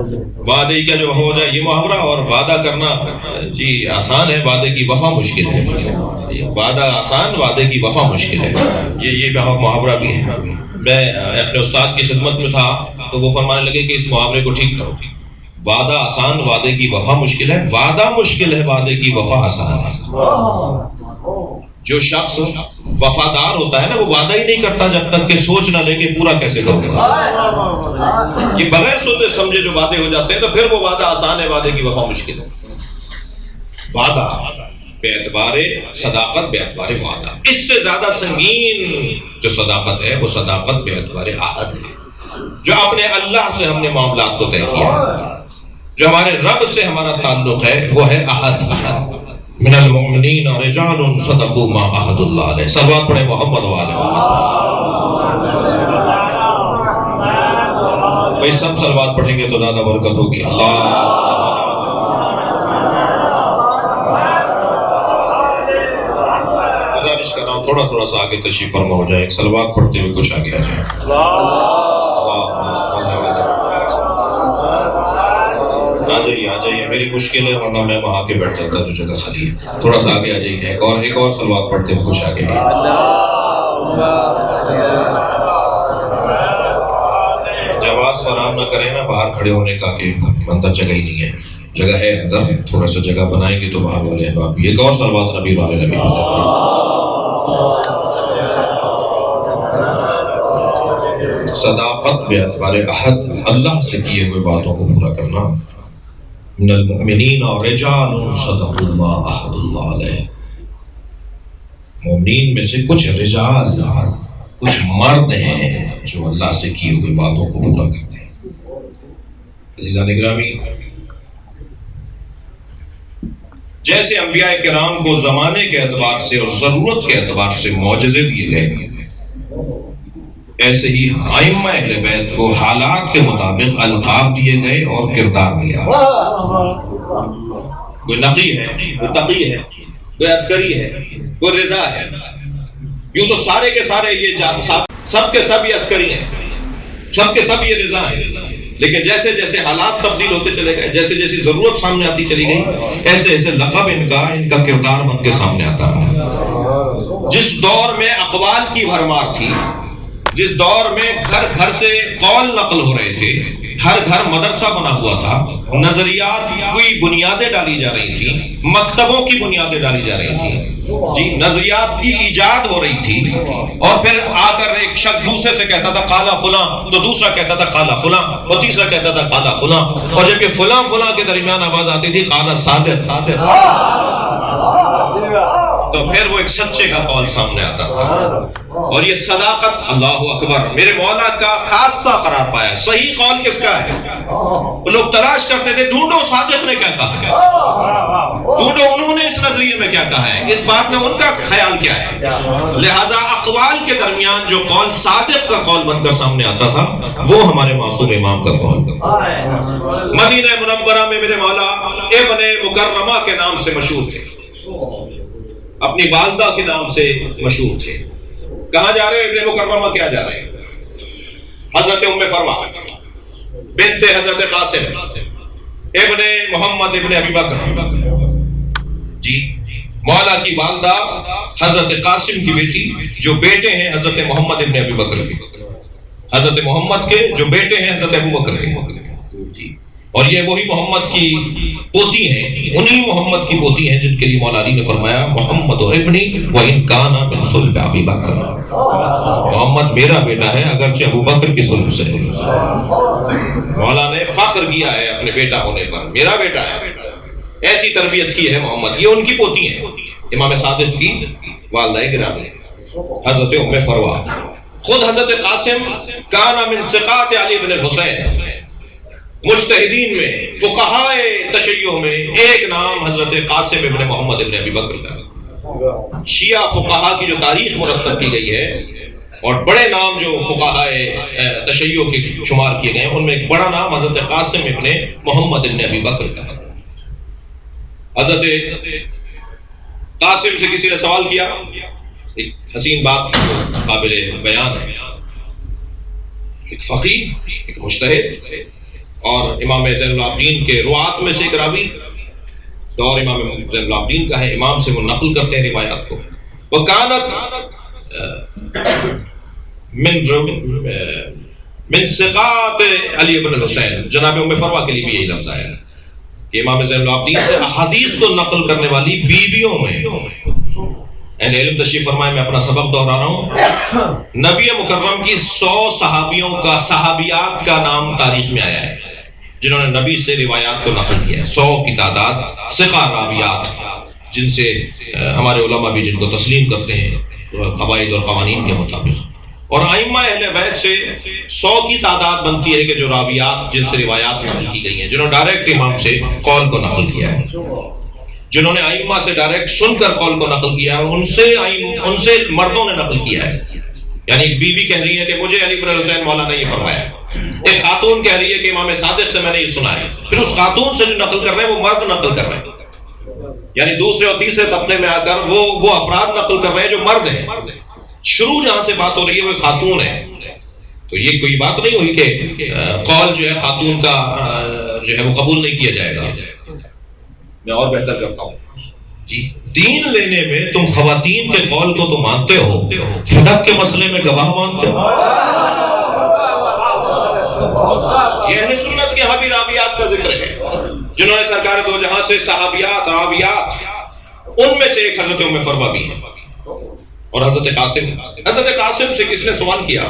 ہو جائے، یہ محاورہ. اور وعدہ کرنا جی آسان ہے، وعدے کی وفا مشکل ہے. وعدہ آسان، وعدے کی وفا مشکل ہے. یہ محاورہ بھی ہے. میں اپنے استاد کی خدمت میں تھا تو وہ فرمانے لگے کہ اس محاورے کو ٹھیک کرو. وعدہ آسان، وعدے کی وفا مشکل ہے. وعدہ مشکل ہے، وعدے کی وفا آسان ہے. جو شخص وفادار ہوتا ہے نا وہ وعدہ ہی نہیں کرتا جب تک کہ سوچ نہ لے کہ پورا کیسے کروں گا. یہ بغیر سوچے سمجھے جو وعدے ہو جاتے ہیں تو پھر وہ وعدہ آسان ہے، وعدے کی وفا مشکل ہے. وعدہ بے اعتبار صداقت بے اعتبار وعدہ. اس سے زیادہ سنگین جو صداقت ہے وہ صداقت بے اعتبار عہد ہے. جو اپنے اللہ سے ہم نے معاملات کو طے کیا، جو ہمارے رب سے ہمارا تعلق ہے وہ ہے عہد. من المؤمنین رجال صدقوا ما عہد اللہ علیہ. صلوات پڑھیں محمد و آل محمد. بھائی سب صلوات پڑھیں گے تو زیادہ برکت ہوگی. اللہ گزارش کر رہا ہوں تھوڑا سا آگے تشریف فرما ہو جائے. ایک صلوات پڑھتے ہوئے کچھ آگے آ جائے. آ جائیے میری مشکل ہے ورنہ میں وہاں کے بیٹھ جاتا جو جگہ خالی ہے. تھوڑا سا آگے آ جائیے. ایک اور صلوات پڑھتے ہوئے کچھ آگے. جواز فراہم نہ کریں نا باہر کھڑے ہونے کا کہ اندر جگہ ہی نہیں ہے. جگہ ہے اندر، تھوڑا سا جگہ بنائیں گے تو باہر والے احباب. ایک اور صلوات نبی والے نبی. صداقت بے اعتبار عہد، اللہ سے کیے ہوئے باتوں کو پورا کرنا. من المؤمنین رجال صدقوا ما عہد اللہ علیہ. مومنین میں سے کچھ رجال، کچھ مرد ہیں جو اللہ سے کیے ہوئے باتوں کو پورا کرتے ہیں. عزیزان گرامی، جیسے انبیاء کرام کو زمانے کے اعتبار سے اور ضرورت کے اعتبار سے معجزے دیے گئے، ایسے ہی ائمہ اہل بیت کو حالات کے مطابق القاب دیے گئے اور کردار دیا. کوئی نقی ہے، کوئی تقی ہے، کوئی عسکری ہے، کوئی رضا ہے. یوں تو سارے کے سارے یہ سب کے سب یہ عسکری ہیں، سب کے سب یہ رضا ہیں. لیکن جیسے جیسے حالات تبدیل ہوتے چلے گئے، جیسے جیسی ضرورت سامنے آتی چلی گئی، ایسے ایسے لقب ان کا کردار بن کے سامنے آتا ہے. جس دور میں اقوال کی بھرمار تھی، جس دور میں گھر گھر سے قول نقل ہو رہے تھے، ہر گھر مدرسہ بنا ہوا تھا، نظریات کی بنیادیں ڈالی جا رہی تھی، مکتبوں کی بنیادیں ڈالی جا رہی تھی، جی نظریات کی ایجاد ہو رہی تھی، اور پھر آ کر ایک شخص دوسرے سے کہتا تھا قالا فلاں، تو دوسرا کہتا تھا قالا فلاں، اور تیسرا کہتا تھا قالا فلاں، اور جب کہ فلاں فلاں کے درمیان آواز آتی تھی قالا صادق، تو پھر وہ ایک سچے کا قول سامنے آتا تھا، اور یہ صداقت اللہ اکبر میرے مولا کا خاصہ قرار پایا۔ صحیح قول کس کا ہے؟ لوگ تلاش کرتے تھے ڈھونڈو صادق نے کیا کہا ہے، ڈھونڈو انہوں نے اس نظریے میں کیا کہا ہے، اس بات میں ان کا خیال کیا ہے۔ لہذا اقوال کے درمیان جو قول صادق کا قول بن کر سامنے آتا تھا وہ ہمارے معصوم امام کا قول تھا۔ مدینہ منورہ میں میرے مولا ابن مکرمہ کے نام سے مشہور تھے، اپنی والدہ کے نام سے مشہور تھے۔ کہاں جا رہے ہیں ابن مکرمہ؟ کیا جا رہے ہیں؟ حضرت ام فروا بنت حضرت قاسم ابن محمد ابن ابی بکر، جی مولا کی والدہ حضرت قاسم کی بیٹی، جو بیٹے ہیں حضرت محمد ابن ابی بکر کے، حضرت محمد کے جو بیٹے ہیں حضرت ابو بکر کے، جی اور یہ وہی محمد کی پوتی ہیں، انہی محمد کی پوتی ہیں جن کے لیے مولا علی نے فرمایا محمد ابنی وَإِن كَانَ مِن صُلْبِ أَبِي بَكْرٍ، محمد میرا بیٹا ہے اگرچہ ابو بکر کی صلب سے۔ مولا نے فخر کیا ہے اپنے بیٹا ہونے پر، میرا بیٹا ہے، ایسی تربیت کی ہے محمد۔ یہ ان کی پوتی ہیں، امام صادق کی والدہ گرامی حضرت ام فروا۔ خود حضرت قاسم کانا من ثقات علی بن الحسین، مجتہدین میں فقہائے تشیع میں ایک نام حضرت قاسم ابن محمد ابن ابی بکر کا۔ شیعہ فقہا کی جو تاریخ مرتب کی گئی ہے اور بڑے نام جو فقہائے تشیع کے شمار کیے گئے ہیں ان میں ایک بڑا نام حضرت قاسم ابن محمد ابن ابی بکر کا ہے۔ حضرت قاسم سے کسی نے سوال کیا، ایک حسین بات قابل بیان ہے، ایک فقیہ، ایک مجتہد اور امام زین العابدین کے روات میں سے ایک راوی، دور امام زین العابدین کا ہے، امام سے وہ نقل کرتے ہیں روایات کو۔ وَكَانَتْ من ثقات علی بن الحسین، جناب ام فروا کے لیے بھی یہی لفظ آیا ہے کہ امام زین العابدین سے احادیث کو نقل کرنے والی بیویوں میں، اہل علم تشریف فرمائے، میں اپنا سبق دہرا رہا ہوں، نبی مکرم کی 100 صحابیوں کا، صحابیات کا نام تاریخ میں آیا ہے جنہوں نے نبی سے روایات کو نقل کیا ہے، 100 کی تعداد ثقہ راویات، جن سے ہمارے علماء بھی جن کو تسلیم کرتے ہیں قواعد اور قوانین کے مطابق، اور ائمہ اہل بیت سے 100 کی تعداد بنتی ہے کہ جو راویات جن سے روایات نقل کی گئی ہیں، جنہوں نے ڈائریکٹ امام سے قول کو نقل کیا ہے، جنہوں نے ائمہ سے ڈائریکٹ سن کر قول کو نقل کیا ہے، ان سے مردوں نے نقل کیا ہے۔ یعنی ایک بی بی کہہ رہی ہے کہ مجھے علی بن حسین مولا نے یہ فرمایا، ایک خاتون کہہ رہی ہے کہ امام صادق سے میں نے یہ سنا ہے، پھر اس خاتون سے جو نقل کر رہے ہیں وہ مرد نقل کر رہے ہیں، یعنی دوسرے اور تیسرے طبقے میں آ کر وہ افراد نقل کر رہے ہیں جو مرد ہیں۔ شروع جہاں سے بات ہو رہی ہے وہ خاتون ہے، تو یہ کوئی بات نہیں ہوئی کہ قول جو ہے خاتون کا جو ہے وہ قبول نہیں کیا جائے گا۔ میں اور بہتر کرتا ہوں، جی دین لینے میں تم خواتین کے قول کو تو مانتے ہو، فدق کے مسئلے میں گواہ مانتے ہو؟ یہ اہل سنت کے یہاں بھی راویات کا ذکر ہے، جنہوں نے سرکار دو جہاں سے صحابیات راویات، ان میں سے ایک حضرت ام فروا بھی ہے اور حضرت قاسم سے کس نے سوال کیا؟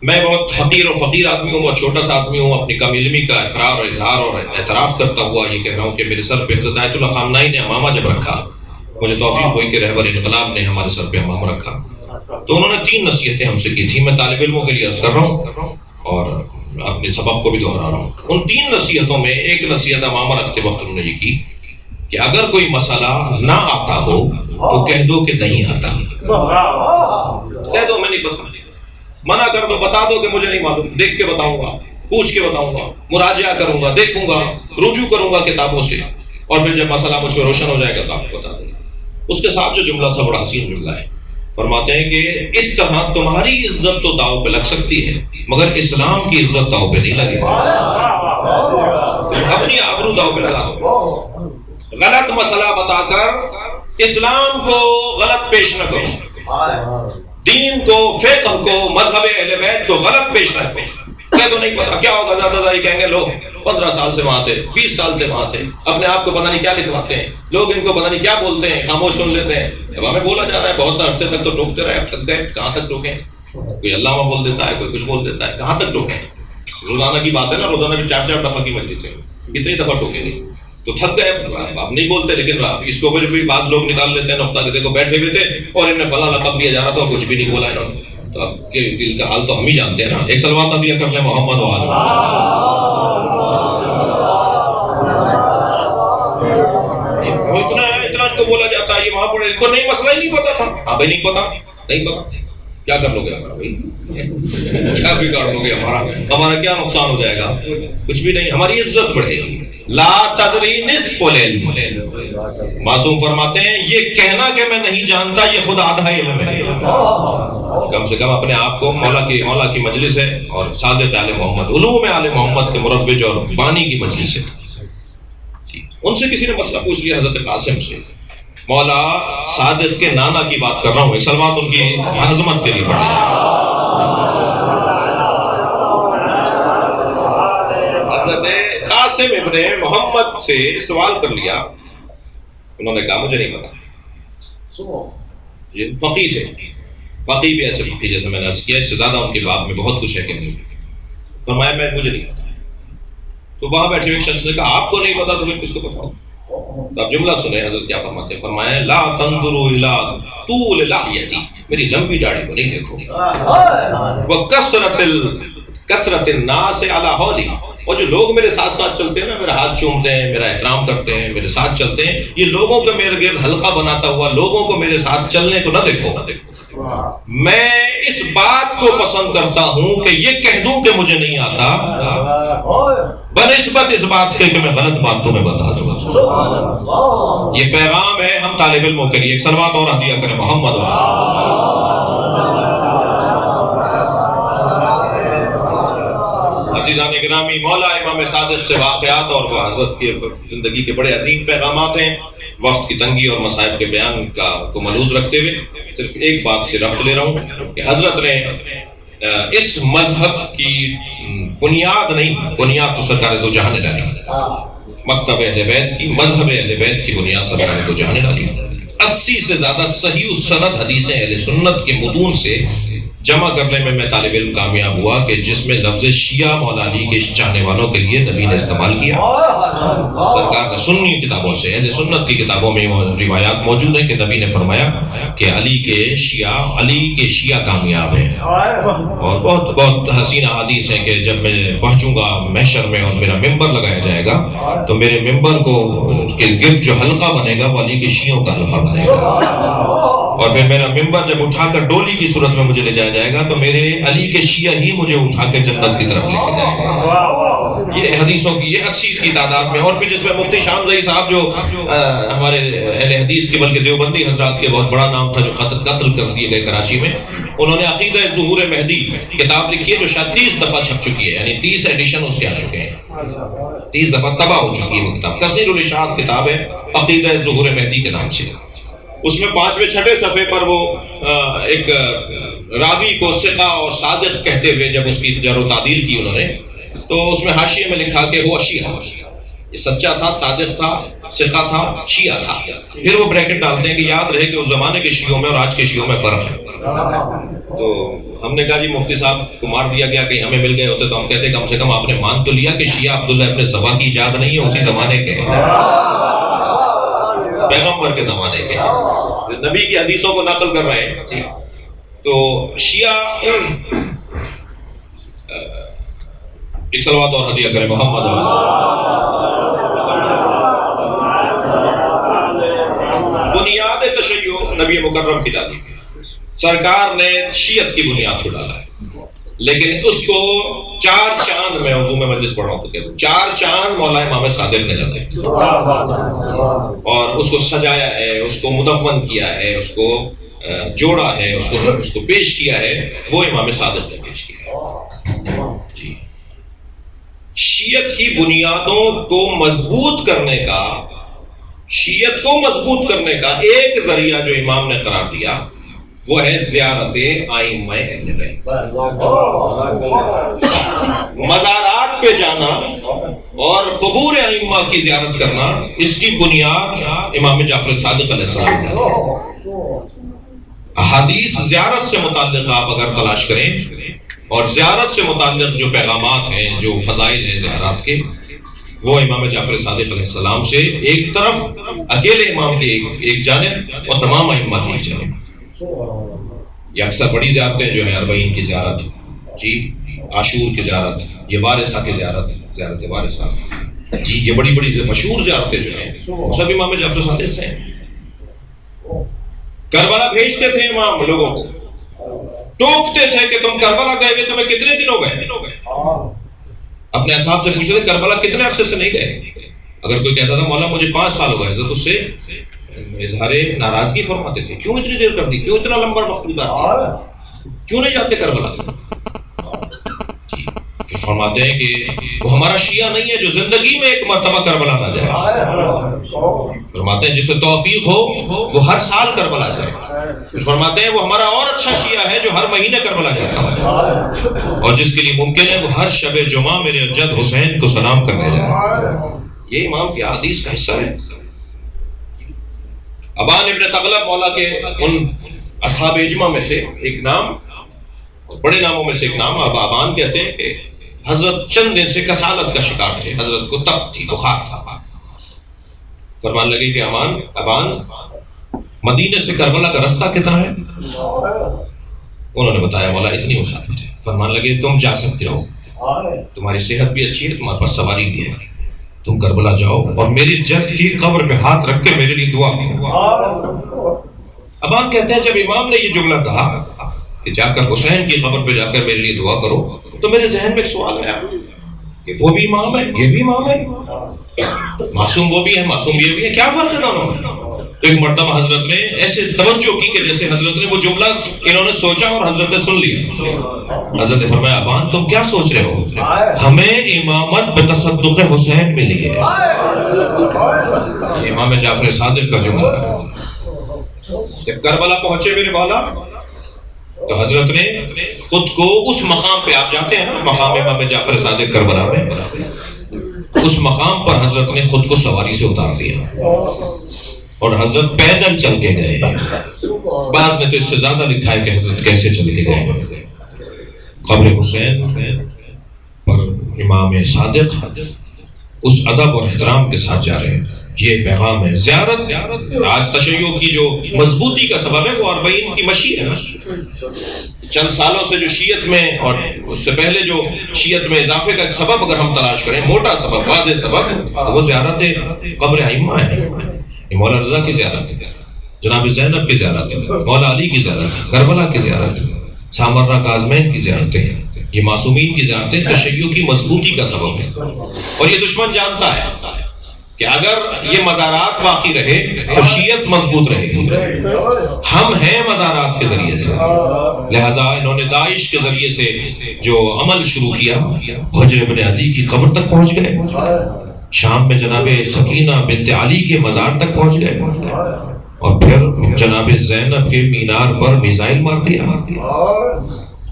میں بہت حقیر اور فقیر آدمی ہوں، بہت چھوٹا سا آدمی ہوں، اپنی کم علمی کا اقرار اور اظہار اور اعتراف کرتا ہوا یہ کہہ رہا ہوں کہ میرے سر پہ حضرت آیت اللہ خامنائی نے امامہ جب رکھا، مجھے توفیق ہوئی کہ رہبر انقلاب نے ہمارے سر پہ امامہ رکھا، تو انہوں نے 3 نصیحتیں ہم سے کی تھی، میں طالب علموں کے لیے عرض کر رہا ہوں اور اپنے سبق کو بھی دہرا رہا ہوں۔ ان 3 نصیحتوں میں ایک نصیحت امامہ رکھتے وقت انہوں نے یہ کی کہ اگر کوئی مسئلہ نہ آتا ہو تو کہہ دو کہ نہیں آتا، کہہ دو میں نہیں پتا، منع کر دو، بتا دو کہ مجھے نہیں معلوم، دیکھ کے بتاؤں گا، پوچھ کے بتاؤں گا، مراجعہ کروں گا، دیکھوں گا، رجوع کروں گا کتابوں سے، اور پھر جب مسئلہ مجھ پہ روشن ہو جائے گا تو آپ کو بتا دوں گا۔ اس کے ساتھ جو جملہ تھا بڑا حسین جملہ ہے، فرماتے ہیں کہ اس طرح تمہاری عزت تو داؤ پہ لگ سکتی ہے مگر اسلام کی عزت داؤ پہ نہیں لگے، اپنی آبرو داؤ پہ لگا دو، غلط مسئلہ بتا کر اسلام کو غلط پیش نہ کرو، دین کو، فقہ کو، مذہب اہل بیت کو غلط پیش رکھتے ہیں. کہ تو نہیں پتا کیا ہوگا، زیادہ داری کہیں گے لوگ 15 سال سے وہاں تھے، 20 سال سے وہاں تھے، اپنے آپ کو پتہ نہیں کیا لکھواتے ہیں، لوگ ان کو پتہ نہیں کیا بولتے ہیں، خاموش سن لیتے ہیں. اب ہمیں بولا جا رہا ہے بہت عرصے تک تو ٹوکتے رہے، اب تھک گئے، کہاں تک ٹوکیں؟ کوئی علامہ بول دیتا ہے، کوئی کچھ بول دیتا ہے، کہاں تک ٹوکیں؟ روزانہ کی بات ہے نا، روزانہ بھی 4 دفعہ کی مجلس ہے، کتنی دفعہ ٹوکیں گے؟ تو تھک گئے. اب نہیں بولتے، لیکن اس کو بھی بعض لوگ نکال لیتے ہیں نقطہ، کہ دیکھو بیٹھے ہوئے تھے اور انہیں فلاں لقب دیا جا رہا تھا اور کچھ بھی نہیں بولا انہوں نے. تو اب کے دل کا حال تو ہم ہی جانتے ہیں نا. ایک صلوات دیا کر لیں محمد و آل. اتنا ان کو بولا جاتا ہے، یہ وہاں پڑے، ان کو نہیں، مسئلہ ہی نہیں پتا تھا. ہاں بھائی نہیں پتا، نہیں پتا، کیا کر لو گے ہمارا بھائی؟ کیا بگاڑ لو گے ہمارا کیا نقصان ہو جائے گا؟ کچھ بھی نہیں، ہماری عزت بڑھے گی. لا تدری نصف العلم. معصوم فرماتے ہیں یہ کہنا کہ میں نہیں جانتا یہ خود آدھا علم ہے. کم سے کم اپنے آپ کو مولا کی مجلس ہے اور صادق آل محمد، علوم آل محمد کے مروج اور بانی کی مجلس ہے. ان سے کسی نے مسئلہ پوچھ لیا حضرت قاسم سے، مولا صادق کے نانا کی بات کر رہا ہوں، ایک سلوات ان کی عظمت کے لیے پڑھ لیں. حضرت قاسم ابن محمد سے سوال کر لیا. انہوں نے کہا مجھے نہیں پتا. یہ فقیہ تھے، فقیہ بھی ایسے تھے جیسے میں نے عرض کیا، اس سے زیادہ ان کے باب میں بہت کچھ ہے کہ نہیں. فرمایا میں مجھے نہیں پتا. تو وہاں بیٹھے ہوئے شخص نے کہا آپ کو نہیں پتا تو پھر کس کو پتا؟ تو اب جملہ سنیں حضرت کیا فرماتے ہیں. فرمایا لا تنظروا الی طول لحیتی، میری لمبی داڑھی کو نہیں دیکھو، وکثرت الناس علی حولی، اور جو لوگ میرے ساتھ ساتھ چلتے ہیں نا، میرا ہاتھ چومتے ہیں، میرا احترام کرتے ہیں، میرے ساتھ چلتے ہیں، یہ لوگوں کو میرے گرد حلقہ بناتا ہوا لوگوں کو میرے ساتھ چلنے کو نہ دیکھو. میں اس بات کو پسند کرتا ہوں کہ یہ کہہ دوں کہ مجھے نہیں آتا، بنسبت اس بات کے کہ میں غلط بات تمہیں بتا دوں. یہ پیغام ہے ہم طالب علموں کے لیے. ایک صلوات اور ہدیہ کریں محمد. عزیزان گرامی، مولا امام صادق سے واقعات اور وہ حضرت کی زندگی کے بڑے عظیم پیغامات ہیں. وقت کی تنگی اور مصائب کے بیان کو ملحوظ رکھتے ہوئے صرف ایک بات سے ربط لے رہا ہوں کہ حضرت نے اس مذہب کی بنیاد نہیں، بنیاد تو سرکار دو جہاں نے ڈالی. مکتب اہل بیت کی، مذہب اہل بیت کی بنیاد سرکار دو جہاں نے ڈالی. 80 سے زیادہ صحیح السند حدیثیں اہل سنت کے متون سے جمع کرنے میں طالب علم کامیاب ہوا کہ جس میں لفظ شیعہ مولا علی کے چاہنے والوں کے لیے نبی نے استعمال کیا. سرکار نے سنی کتابوں سے، اہل سنت کی کتابوں میں روایات موجود ہیں کہ نبی نے فرمایا کہ علی کے شیعہ کامیاب ہیں. اور بہت بہت حسین حدیث ہیں کہ جب میں پہنچوں گا محشر میں اور میرا ممبر لگایا جائے گا تو میرے ممبر کو کے گرد جو حلقہ بنے گا وہ علی کے شیعوں کا حلقہ بنے گا. اور پھر میرا ممبر جب اٹھا کر ڈولی کی صورت میں مجھے لے جایا جائے گا تو میرے علی کے شیعہ ہی مجھے اٹھا کے جنت کی طرف لے کے جائے گا. یہ حدیثوں کی یہ 80 کی تعداد میں. اور پھر جس میں مفتی شامزئی صاحب جو ہمارے اہل حدیث کے بلکہ دیوبندی حضرات کے بہت بڑا نام تھا، جو قتل کر دیے گئے کراچی میں، انہوں نے عقیدہ ظہور مہدی کتاب لکھی ہے جو شاید 30 دفعہ چھپ چکی ہے، یعنی 30 ایڈیشن اس کے آ چکے ہیں، 30 دفعہ تباہ ہو چکی ہے وہ کتاب. کثیر الاشاعت کتاب ہے عقیدہ ظہور مہدی کے نام سے. اس میں 5ویں 6 صفحے پر وہ ایک راوی کو ثقہ اور صادق کہتے ہوئے جب اس کی جر و تعدیل کی انہوں نے، تو اس میں حاشیے میں لکھا کہ وہ شیعہ، یہ سچا تھا، صادق تھا، ثقہ تھا، شیعہ تھا. پھر وہ بریکٹ ڈالتے ہیں کہ یاد رہے کہ اس زمانے کے شیعوں میں اور آج کے شیعوں میں فرق ہے. تو ہم نے کہا جی مفتی صاحب کو مار دیا گیا، کہ ہمیں مل گئے ہوتے تو ہم کہتے کم سے کم آپ نے مان تو لیا کہ شیعہ عبداللہ ابن سبا کی ایجاد نہیں ہے، اسی زمانے کے پیغمبر کے زمانے کے نبی کی حدیثوں کو نقل کر رہے ہیں. تو شیعہ، ایک صلوات اور ہدیہ کریں محمد. بنیاد تشیع نبی مکرم کی ڈالی، سرکار نے شیعت کی بنیاد کو ڈالا ہے، لیکن اس کو 4 چاند میں اردو میں مجلس پڑھ رہا ہوں کہ 4 چاند مولا امام صادق نے ڈالے اور اس کو سجایا ہے، اس کو مدفن کیا ہے، اس کو جوڑا ہے، اس کو پیش کیا ہے، وہ امام صادق نے پیش کیا. جی، شیعت کی بنیادوں کو مضبوط کرنے کا، شیعت کو مضبوط کرنے کا ایک ذریعہ جو امام نے قرار دیا وہ ہے زیارت ائمہ اہل بیت۔ مزارات پہ جانا اور قبور ائمہ کی زیارت کرنا، اس کی بنیاد امام جعفر صادق علیہ السلام ہے۔ احادیث زیارت سے متعلق آپ اگر تلاش کریں اور زیارت سے متعلق جو پیغامات ہیں، جو فضائل ہیں زیارات کے، وہ امام جعفر صادق علیہ السلام سے ایک طرف اکیلے امام کی ایک جانب اور تمام ائمہ کی ایک جانب۔ یہ اکثر بڑی زیارتیں جو ہیں، اربعین کی زیارت، جی عاشور کی زیارت، یہ وارثہ کی زیارت، زیارت وارثہ، جی یہ بڑی بڑی مشہور زیارتیں جو ہیں سب امام جعفر صادق سے ہیں۔ کربلا بھیجتے تھے امام لوگوں کو، ٹوکتے تھے کہ تم کربلا گئے ہوئے تمہیں کتنے دن ہو گئے؟ اپنے اصحاب سے پوچھتے تھے کربلا کتنے عرصے سے نہیں گئے؟ اگر کوئی کہتا تھا مولا مجھے 5 سال ہو گئے، حضرت اس سے اظہار ناراضگی فرماتے تھے، کیوں اتنی دیر کر دی، کیوں اتنا لمبا وقت گزارا، کیوں نہیں جاتے کربلا؟ پھر فرماتے ہیں کہ وہ ہمارا شیعہ نہیں ہے جو زندگی میں ایک مرتبہ کربلا نہ جائے۔ فرماتے ہیں جسے توفیق ہو وہ ہر سال کربلا جائے۔ پھر فرماتے ہیں وہ ہمارا اور اچھا شیعہ ہے جو ہر مہینے کربلا جاتا ہے، اور جس کے لیے ممکن ہے وہ ہر شب جمعہ میرے جد حسین کو سلام کرنے جائے۔ یہ امام کی حدیث کا حصہ ہے۔ ابان ابن تغلب مولا کے ان اصحاب اجماع میں سے ایک نام، بڑے ناموں میں سے ایک نام ابان کہتے ہیں کہ حضرت چند دن سے کسالت کا شکار تھے، حضرت کو تپ تھی، بخار تھا۔ فرمان لگے کہ ابان مدینے سے کربلا کا رستہ کتنا ہے؟ انہوں نے بتایا مولا اتنی مسافت ہے۔ فرمان لگے تم جا سکتے ہو، تمہاری صحت بھی اچھی ہے، تمہارے پاس سواری بھی ہے، تم کربلا جاؤ اور میری جد کی قبر پہ ہاتھ رکھ کے میرے لیے دعا کرو۔ ابان کہتے ہیں جب امام نے یہ جملہ کہا کہ جا کر حسین کی قبر پہ جا کر میرے لیے دعا کرو، تو میرے ذہن میں ایک سوال آیا کہ وہ بھی امام ہے، یہ بھی امام ہے، معصوم وہ بھی ہے، معصوم یہ بھی ہے، کیا فرق ہے دونوں میں؟ تو ایک مرتبہ حضرت نے ایسے توجہ کی کہ جیسے حضرت نے وہ جملہ انہوں نے سوچا اور حضرت نے سن لیا۔ حضرت نے فرمایا ابان تم کیا سوچ رہے ہو؟ ہمیں امامت بتصدق حسین ملی ہے۔ امام جعفر صادق کا جملہ ہے۔ جب کربلا پہنچے میرے والا تو حضرت نے خود کو اس مقام پہ، آپ جاتے ہیں نا مقام امام جعفر صادق کربلا میں، اس مقام پر حضرت نے خود کو سواری سے اتار دیا اور حضرت پیدل چل کے گئے۔ بعض نے تو اس سے زیادہ لکھا ہے کہ حضرت کیسے چل کے گئے۔ قبر حسین پر امام صادق اس ادب اور احترام کے ساتھ جا رہے ہیں۔ یہ پیغام ہے۔ زیارت آج تشیع کی جو مضبوطی کا سبب ہے وہ اربعین کی مشی ہے نا۔ چند سالوں سے جو شیعت میں اور اس سے پہلے جو شیعت میں اضافے کا ایک سبب اگر ہم تلاش کریں، موٹا سبب، واضح سبب، وہ زیارت قبر ائمہ ہے۔ مولا رضا کی زیارت ہے، جناب زینب کی زیارت ہے، مولا علی کی زیارت ہے، کربلا کی زیارت ہے، سامرہ کاظمین کی زیارتیں ہیں۔ یہ معصومین کی زیارتیں تشیع کی مضبوطی کا سبب ہے، اور یہ دشمن جانتا ہے کہ اگر یہ مزارات باقی رہے تو شیعت مضبوط رہے گی۔ ہم ہیں مزارات کے ذریعے سے، لہذا انہوں نے داعش کے ذریعے سے جو عمل شروع کیا، حجر ابن عدی کی قبر تک پہنچ گئے، شام میں جناب سکینہ بنت علی کے مزار تک پہنچ گئے، اور پھر جناب زینب کے مینار پر میزائل مار دیا۔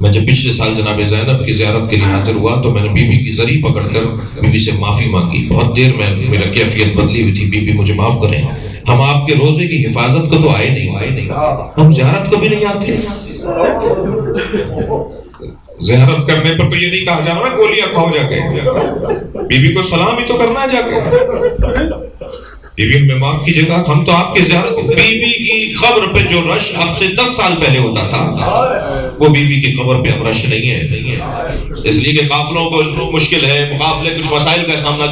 میں جب پچھلے سال جناب زینب کی زیارت کے لیے حاضر ہوا تو میں نے بی بی کی زری پکڑ کر بی بی سے معافی مانگی۔ بہت دیر میں میرا کیفیت بدلی ہوئی تھی، بی بی مجھے معاف کریں، ہم آپ کے روزے کی حفاظت کو تو آئے نہیں، ہم زیارت کو بھی نہیں آتے۔ زیارت کرنے پر تو یہ نہیں کہا جا رہا گولیاں کھاؤ جا کے، بی بی کو سلام ہی تو کرنا ہے جا کے۔ بی بی میں معاف کیجیے گا، ہم تو آپ کی زیارت، بی بی کی قبر پہ جو رش اب سے 10 سال پہلے ہوتا تھا وہ بی بی کی قبر پہ اب رش نہیں ہے، اس لیے کہ قافلوں کو مشکل ہے، مقافلے کچھ مسائل کا سامنا،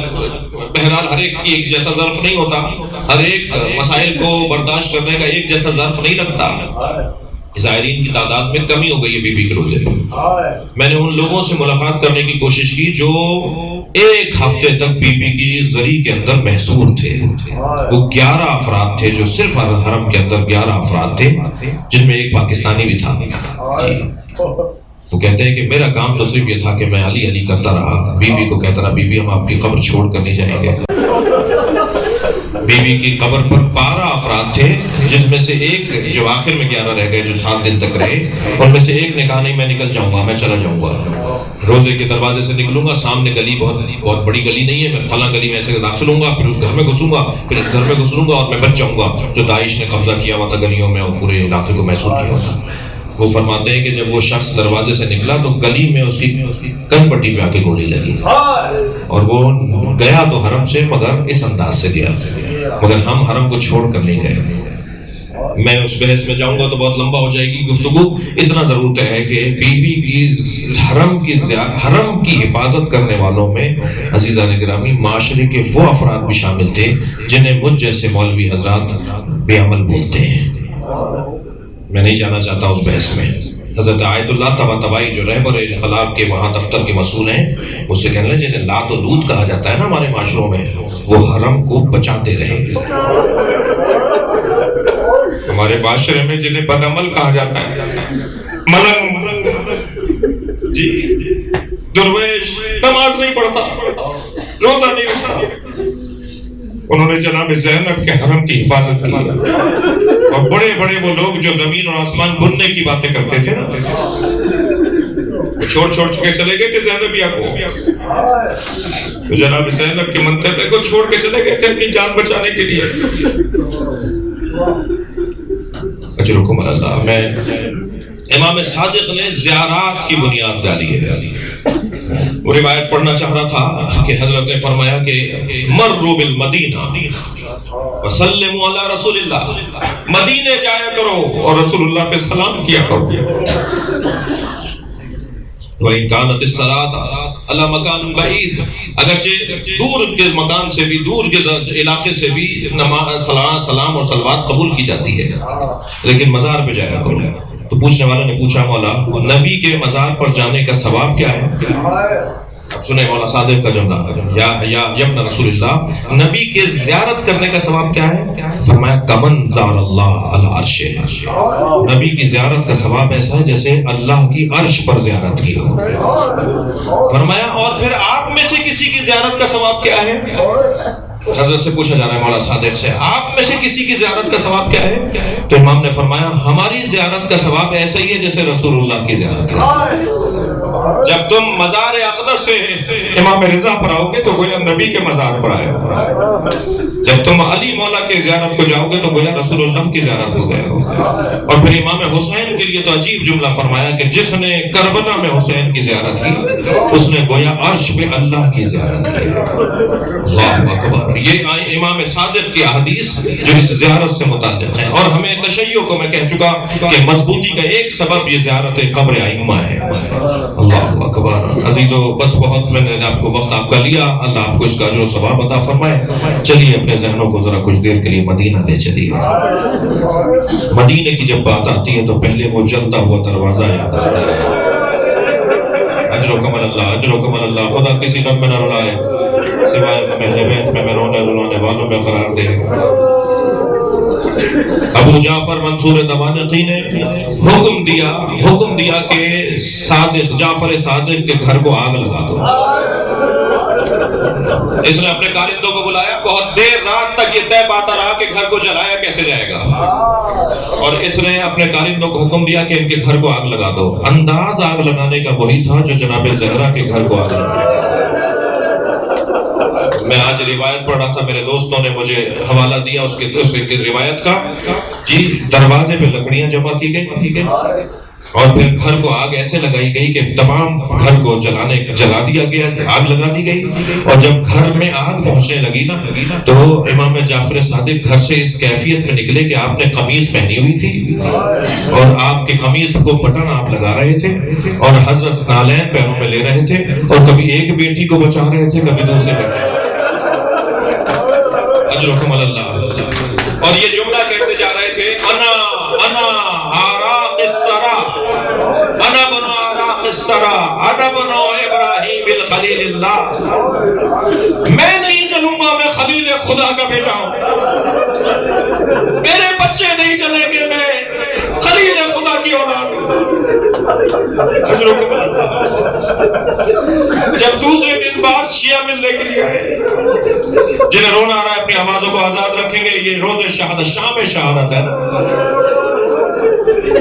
بہرحال ہر ایک کی ایک جیسا ظرف نہیں ہوتا، ہر ایک مسائل کو برداشت کرنے کا ایک جیسا ظرف نہیں رکھتا۔ زائرین کی تعداد میں کمی ہو گئی ہے بی بی کے روزے میں۔ میں نے ان لوگوں سے ملاقات کرنے کی کوشش کی جو ایک ہفتے تک بی بی کی زری کے اندر محصور تھے۔ وہ 11 افراد تھے جو صرف حرم کے اندر 11 افراد تھے، جن میں ایک پاکستانی بھی تھا۔ وہ کہتے ہیں کہ میرا کام تو صرف یہ تھا کہ میں علی علی کرتا رہا، بی بی کو کہتا رہا بی بی ہم آپ کی قبر چھوڑ کر نہیں جائیں گے۔ بیوی کی قبر پر 12 افراد تھے، جس میں سے ایک جو آخر میں 11 رہ گئے جو 7 دن تک رہے، ان میں سے ایک نے کہا نہیں میں نکل جاؤں گا، میں چلا جاؤں گا، روزے کے دروازے سے نکلوں گا، سامنے گلی بہت بڑی گلی نہیں ہے، میں فلاں گلی میں ایسے داخل ہوں گا، پھر اس گھر میں گھسوں گا، پھر اس گھر میں گھسوں گا اور میں بچ جاؤں گا، جو داعش نے قبضہ کیا ہوا تھا گلیوں میں اور پورے علاقے کو محصور کیا ہوتا۔ وہ فرماتے ہیں کہ جب وہ شخص دروازے سے نکلا تو گلی میں اس کی کن پٹی پہ آ کے گولی لگی، اور وہ گیا تو حرم سے مگر اس انداز سے گیا، مگر ہم حرم کو چھوڑ کر نہیں گئے۔ میں اس بحث میں جاؤں گا تو بہت لمبا ہو جائے گی گفتگو، اتنا ضرورت ہے کہ بیوی کی حرم کی حفاظت کرنے والوں میں عزیزان گرامی معاشرے کے وہ افراد بھی شامل تھے جنہیں مجھ جیسے مولوی حضرات بے عمل بولتے ہیں۔ میں نہیں جانا چاہتا اس بحث میں۔ حضرت آیت اللہ طباطبائی جو رہبر انقلاب کے وہاں دفتر کے مسئول ہیں، مجھ سے کہنے لگے جنہیں لات و لوت کہا جاتا ہے نا ہمارے معاشروں میں، وہ حرم کو بچاتے رہے۔ ہمارے معاشرے میں جنہیں بدعمل کہا جاتا ہے، ملنگ جی، درویش، نماز نہیں پڑھتا، روزہ نہیں رکھتا، انہوں نے جناب زینب کے حرم کی حفاظت کی، اور بڑے بڑے وہ لوگ جو زمین اور آسمان بننے کی باتیں کرتے تھے نا، چھوڑ کے چلے گئے تھے زینبیہ کو، جناب زینب کے منطقے کو چھوڑ کے چلے گئے تھے اپنی جان بچانے کے لیے۔ اجرکم اللہ۔ میں امام صادق نے زیارات کی بنیاد ڈالی ہے، وہ روایت پڑھنا چاہ رہا تھا کہ حضرت نے فرمایا کہ مروا بالمدینہ وسلموا علی رسول اللہ، مدینے جایا کرو اور رسول اللہ پہ سلام کیا کرو۔ وَإِنْ كَانَتِ الصَّلَاةُ عَلَى مَكَانٍ بَعِيدٍ، اگرچہ دور کے مکان سے بھی، دور کے علاقے سے بھی سلام اور صلوات قبول کی جاتی ہے، لیکن مزار پہ جایا کرو۔ تو پوچھنے والے نے پوچھا مولا نبی کے مزار پر جانے کا ثواب کیا ہے؟ اب سنیں مولا صادق کا جملہ، یا ابن رسول اللہ، نبی کے زیارت کرنے کا ثواب کیا ہے؟ فرمایا کمن زار اللہ علی عرش، نبی کی زیارت کا ثواب ایسا ہے جیسے اللہ کی عرش پر زیارت کی ہو۔ فرمایا اور پھر آپ میں سے کسی کی زیارت کا ثواب کیا ہے؟ حضرت سے پوچھا جا رہا ہے مولا صادق سے، آپ میں سے کسی کی زیارت کا ثواب کیا ہے؟ تو امام نے فرمایا ہماری زیارت کا ثواب ایسا ہی ہے جیسے رسول اللہ کی زیارت ہے۔ جب تم مزار اقدس سے امام رضا پر آؤ گے تو گویا نبی کے مزار پر آئے ہو، جب تم علی مولا کی زیارت کو جاؤ گے تو گویا رسول اللہ کی زیارت ہو گئے ہو۔ اور پھر امام حسین کے لیے تو عجیب جملہ فرمایا کہ جس نے کربلا میں حسین کی زیارت کی اس نے گویا عرش پہ اللہ کی زیارت کی۔ اللہ اکبر۔ یہ امام صادق کی احادیث جو اس زیارت سے متعلق ہیں، اور ہمیں تشیع کو میں کہہ چکا کہ مضبوطی کا ایک سبب یہ زیارت قبر ائمہ ہے۔ اللہ اکبر۔ عزیزو بس بہت میں نے آپ کو وقت آپ کا لیا، اللہ آپ کو اس کا اجر و ثواب عطا فرمائے۔ چلیے اپنے ذہنوں کو ذرا کچھ دیر کے لیے مدینہ لے چلیے۔ مدینے کی جب بات آتی ہے تو پہلے وہ جلتا ہوا دروازہ یاد آتا ہے۔ اجرکم اللہ، اجرکم اللہ۔ خدا کسی غم میں نہ رلائے سوائے اہل بیت میں رونے والوں میں قرار دے۔ ابو جعفر منصور دوانقی نے حکم دیا کہ جعفر صادق کے گھر کو آگ لگا دو۔ اس نے اپنے کارندوں کو بلایا، بہت دیر رات تک یہ طے پاتا رہا کہ گھر کو جلایا کیسے جائے گا، اور اس نے اپنے کارندوں کو حکم دیا کہ ان کے گھر کو آگ لگا دو۔ انداز آگ لگانے کا وہی تھا جو جناب زہرا کے گھر کو آگ لگایا۔ میں آج روایت پڑھ رہا تھا، میرے دوستوں نے مجھے حوالہ دیا اس کی روایت کا، جی دروازے پہ لکڑیاں جمع کی گئی اور پھر گھر کو آگ ایسے لگائی گئی کہ تمام گھر کو جلا دیا گیا، آگ لگا دی گئی۔ اور جب گھر میں آگ پہنچنے لگی نا تو امام جعفر صادق گھر سے اس کیفیت میں نکلے کہ آپ نے قمیص پہنی ہوئی تھی اور آپ کے قمیص کو بٹن آپ لگا رہے تھے اور حضرت نالین پیروں میں لے رہے تھے اور کبھی ایک بیٹی کو بچا رہے تھے کبھی دوسرے بیٹے۔ اجرکم اللہ۔ اور یہ جملہ کہتے جا رہے تھے، انا آراق السرا، انا بنو آراق السرا، انا بنو ابراہیم الخلیل اللہ۔ میں نہیں جلوں گا، میں خلیل خدا کا بیٹا ہوں، میرے بچے نہیں جلیں گے، میں خلیل خدا کی اولاد ہوں۔ جب دوسرے دن بعد شیعہ ملنے کے لیے آئے، جنہیں رونا آ رہا ہے اپنی آوازوں کو آزاد رکھیں گے. یہ روز شہادت شام شہادت ہے.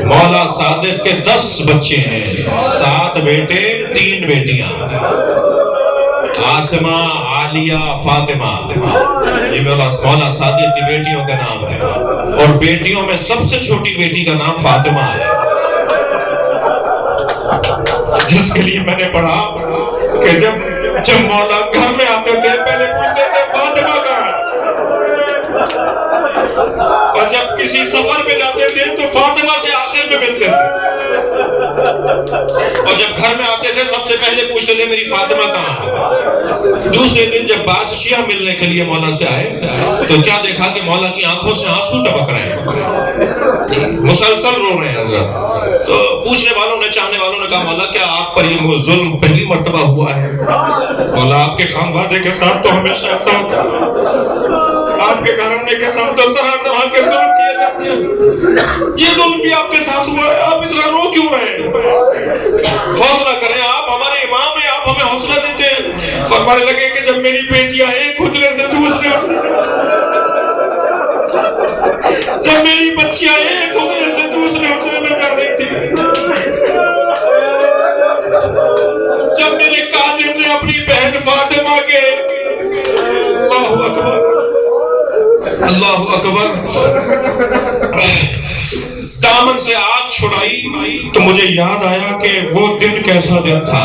مولا صادق کے 10 بچے ہیں، 7 بیٹے 3 بیٹیاں، عاصمہ، عالیہ، فاطمہ. یہ مولا صادق کی بیٹیوں کا نام ہے، اور بیٹیوں میں سب سے چھوٹی بیٹی کا نام فاطمہ ہے، جس کے لیے میں نے پڑھا کہ جب مولا گھر میں آتے تھے پہلے پوچھتے تھے فاطمہ کہاں ہے، اور جب کسی سفر پہ جاتے تھے تو فاطمہ سے آخر میں ملتے تھے، اور جب گھر میں آتے تھے سب سے پہلے پوچھتے تھے میری فاطمہ کہاں ہے. دوسرے دن جب بادشاہ ملنے کے لیے مولا سے آئے تو کیا دیکھا کہ مولا کی آنکھوں سے آنسو ٹپک رہے ہیں، مسلسل رو رہے ہیں حضرت. تو پوچھنے والوں نے، چاہنے والوں نے کہا مولا کیا آپ پر یہ ظلم پہلی مرتبہ ہوا ہے؟ مولا آپ کے خانوادے کے ساتھ تو ہمیشہ ایسا ہوتا ہے، آپ کے گھرانے کے ساتھ تو طرح طرح کے ظلم کیے جاتے ہیں، یہ ظلم بھی آپ کے ساتھ ہوا ہے، آپ اتنا رو کیوں رہے ہیں؟ حوصلہ کریں، آپ ہمارے امام ہیں، آپ ہمیں حوصلہ دیتے ہیں. فرمانے لگے کہ جب میری بیٹیاں ایک حجرے سے دوسرے، جب میری بچیاں ایک حجرے سے دوسرے حجرے میں جا رہی تھی، جب میرے قاضی نے اپنی بہن فاطمہ کے، اللہ اکبر اللہ اکبر، دامن سے آگ چھڑائی تو مجھے یاد آیا کہ وہ دن کیسا دن تھا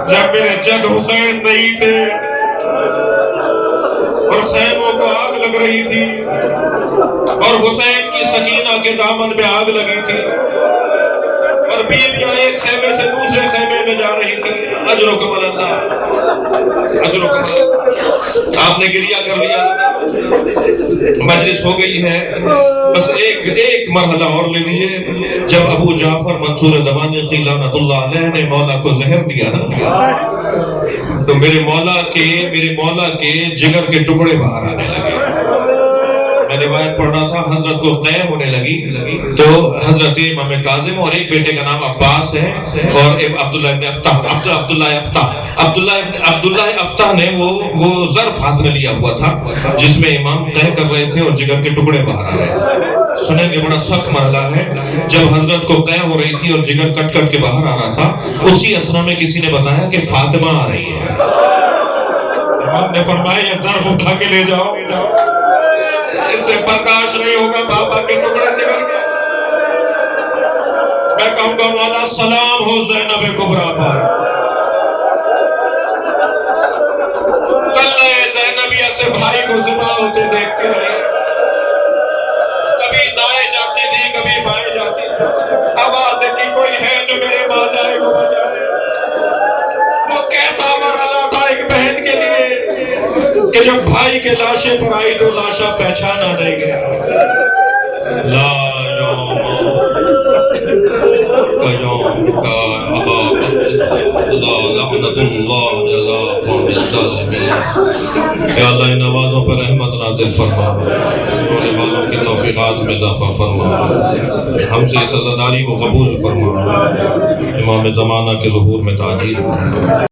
جب میرے جد حسین نہیں تھے اور خیموں کو آگ لگ رہی تھی، اور حسین کی سکینہ کے دامن میں آگ لگی تھی، اور بیویاں ایک خیمے سے دوسرے خیمے میں جا رہی تھی. اجرکم اللہ، اجرکم اللہ. آپ نے گریہ کر لیا، مجلس ہو گئی ہے، بس ایک مرحلہ اور لے لیجیے. جب ابو جعفر منصور دمناطی لعنت اللہ علیہ نے مولا کو زہر دیا نا، تو میرے مولا کے جگر کے ٹکڑے باہر آنے لگے. میں روایت پڑھ رہا تھا، حضرت کو قے ہونے لگی تو حضرت امام کاظم اور ایک بیٹے کا نام عباس ہے اور عبداللہ ابن عبداللہ افتح نے وہ ظرف ہاتھ میں لیا ہوا تھا جس میں امام قے کر رہے تھے اور جگر کے ٹکڑے باہر آ رہے تھے. سنیں گے، بڑا سخت مرحلہ ہے. جب حضرت کو قے ہو رہی تھی اور جگر کٹ کٹ کے باہر آ رہا تھا، اسی اسنا میں کسی نے بتایا کہ فاطمہ آ رہی ہے. امام نے فرمایا یہ ظرف اٹھا کے لے جاؤ، اس سے برداشت نہیں ہوگا بابا کے ٹکڑے جگر کے. میں کہوں گا مولا سلام ہو زینب کبریٰ پر. کل زینب ایسے بھائی کو ذبح ہوتے دیکھ کے رہے، کبھی دائیں جاتی تھی کبھی بائیں جاتی تھی، آواز دیتی کوئی ہے جو میرے ماں جائے کو بچائے. وہ کیسا مرحلہ تھا ایک بہن کے لیے کہ جب بھائی کے لاشیں پر آئی تو لاشا پہچانا نہیں گیا. لا لعنت اللہ یا اللہ ان نوازوں پر رحمت نازل فرما، رونے والوں کی توفیقات میں اضافہ فرما، ہم سے اس عزاداری کو قبول فرما، امام زمانہ کے ظہور میں تعجیل فرما.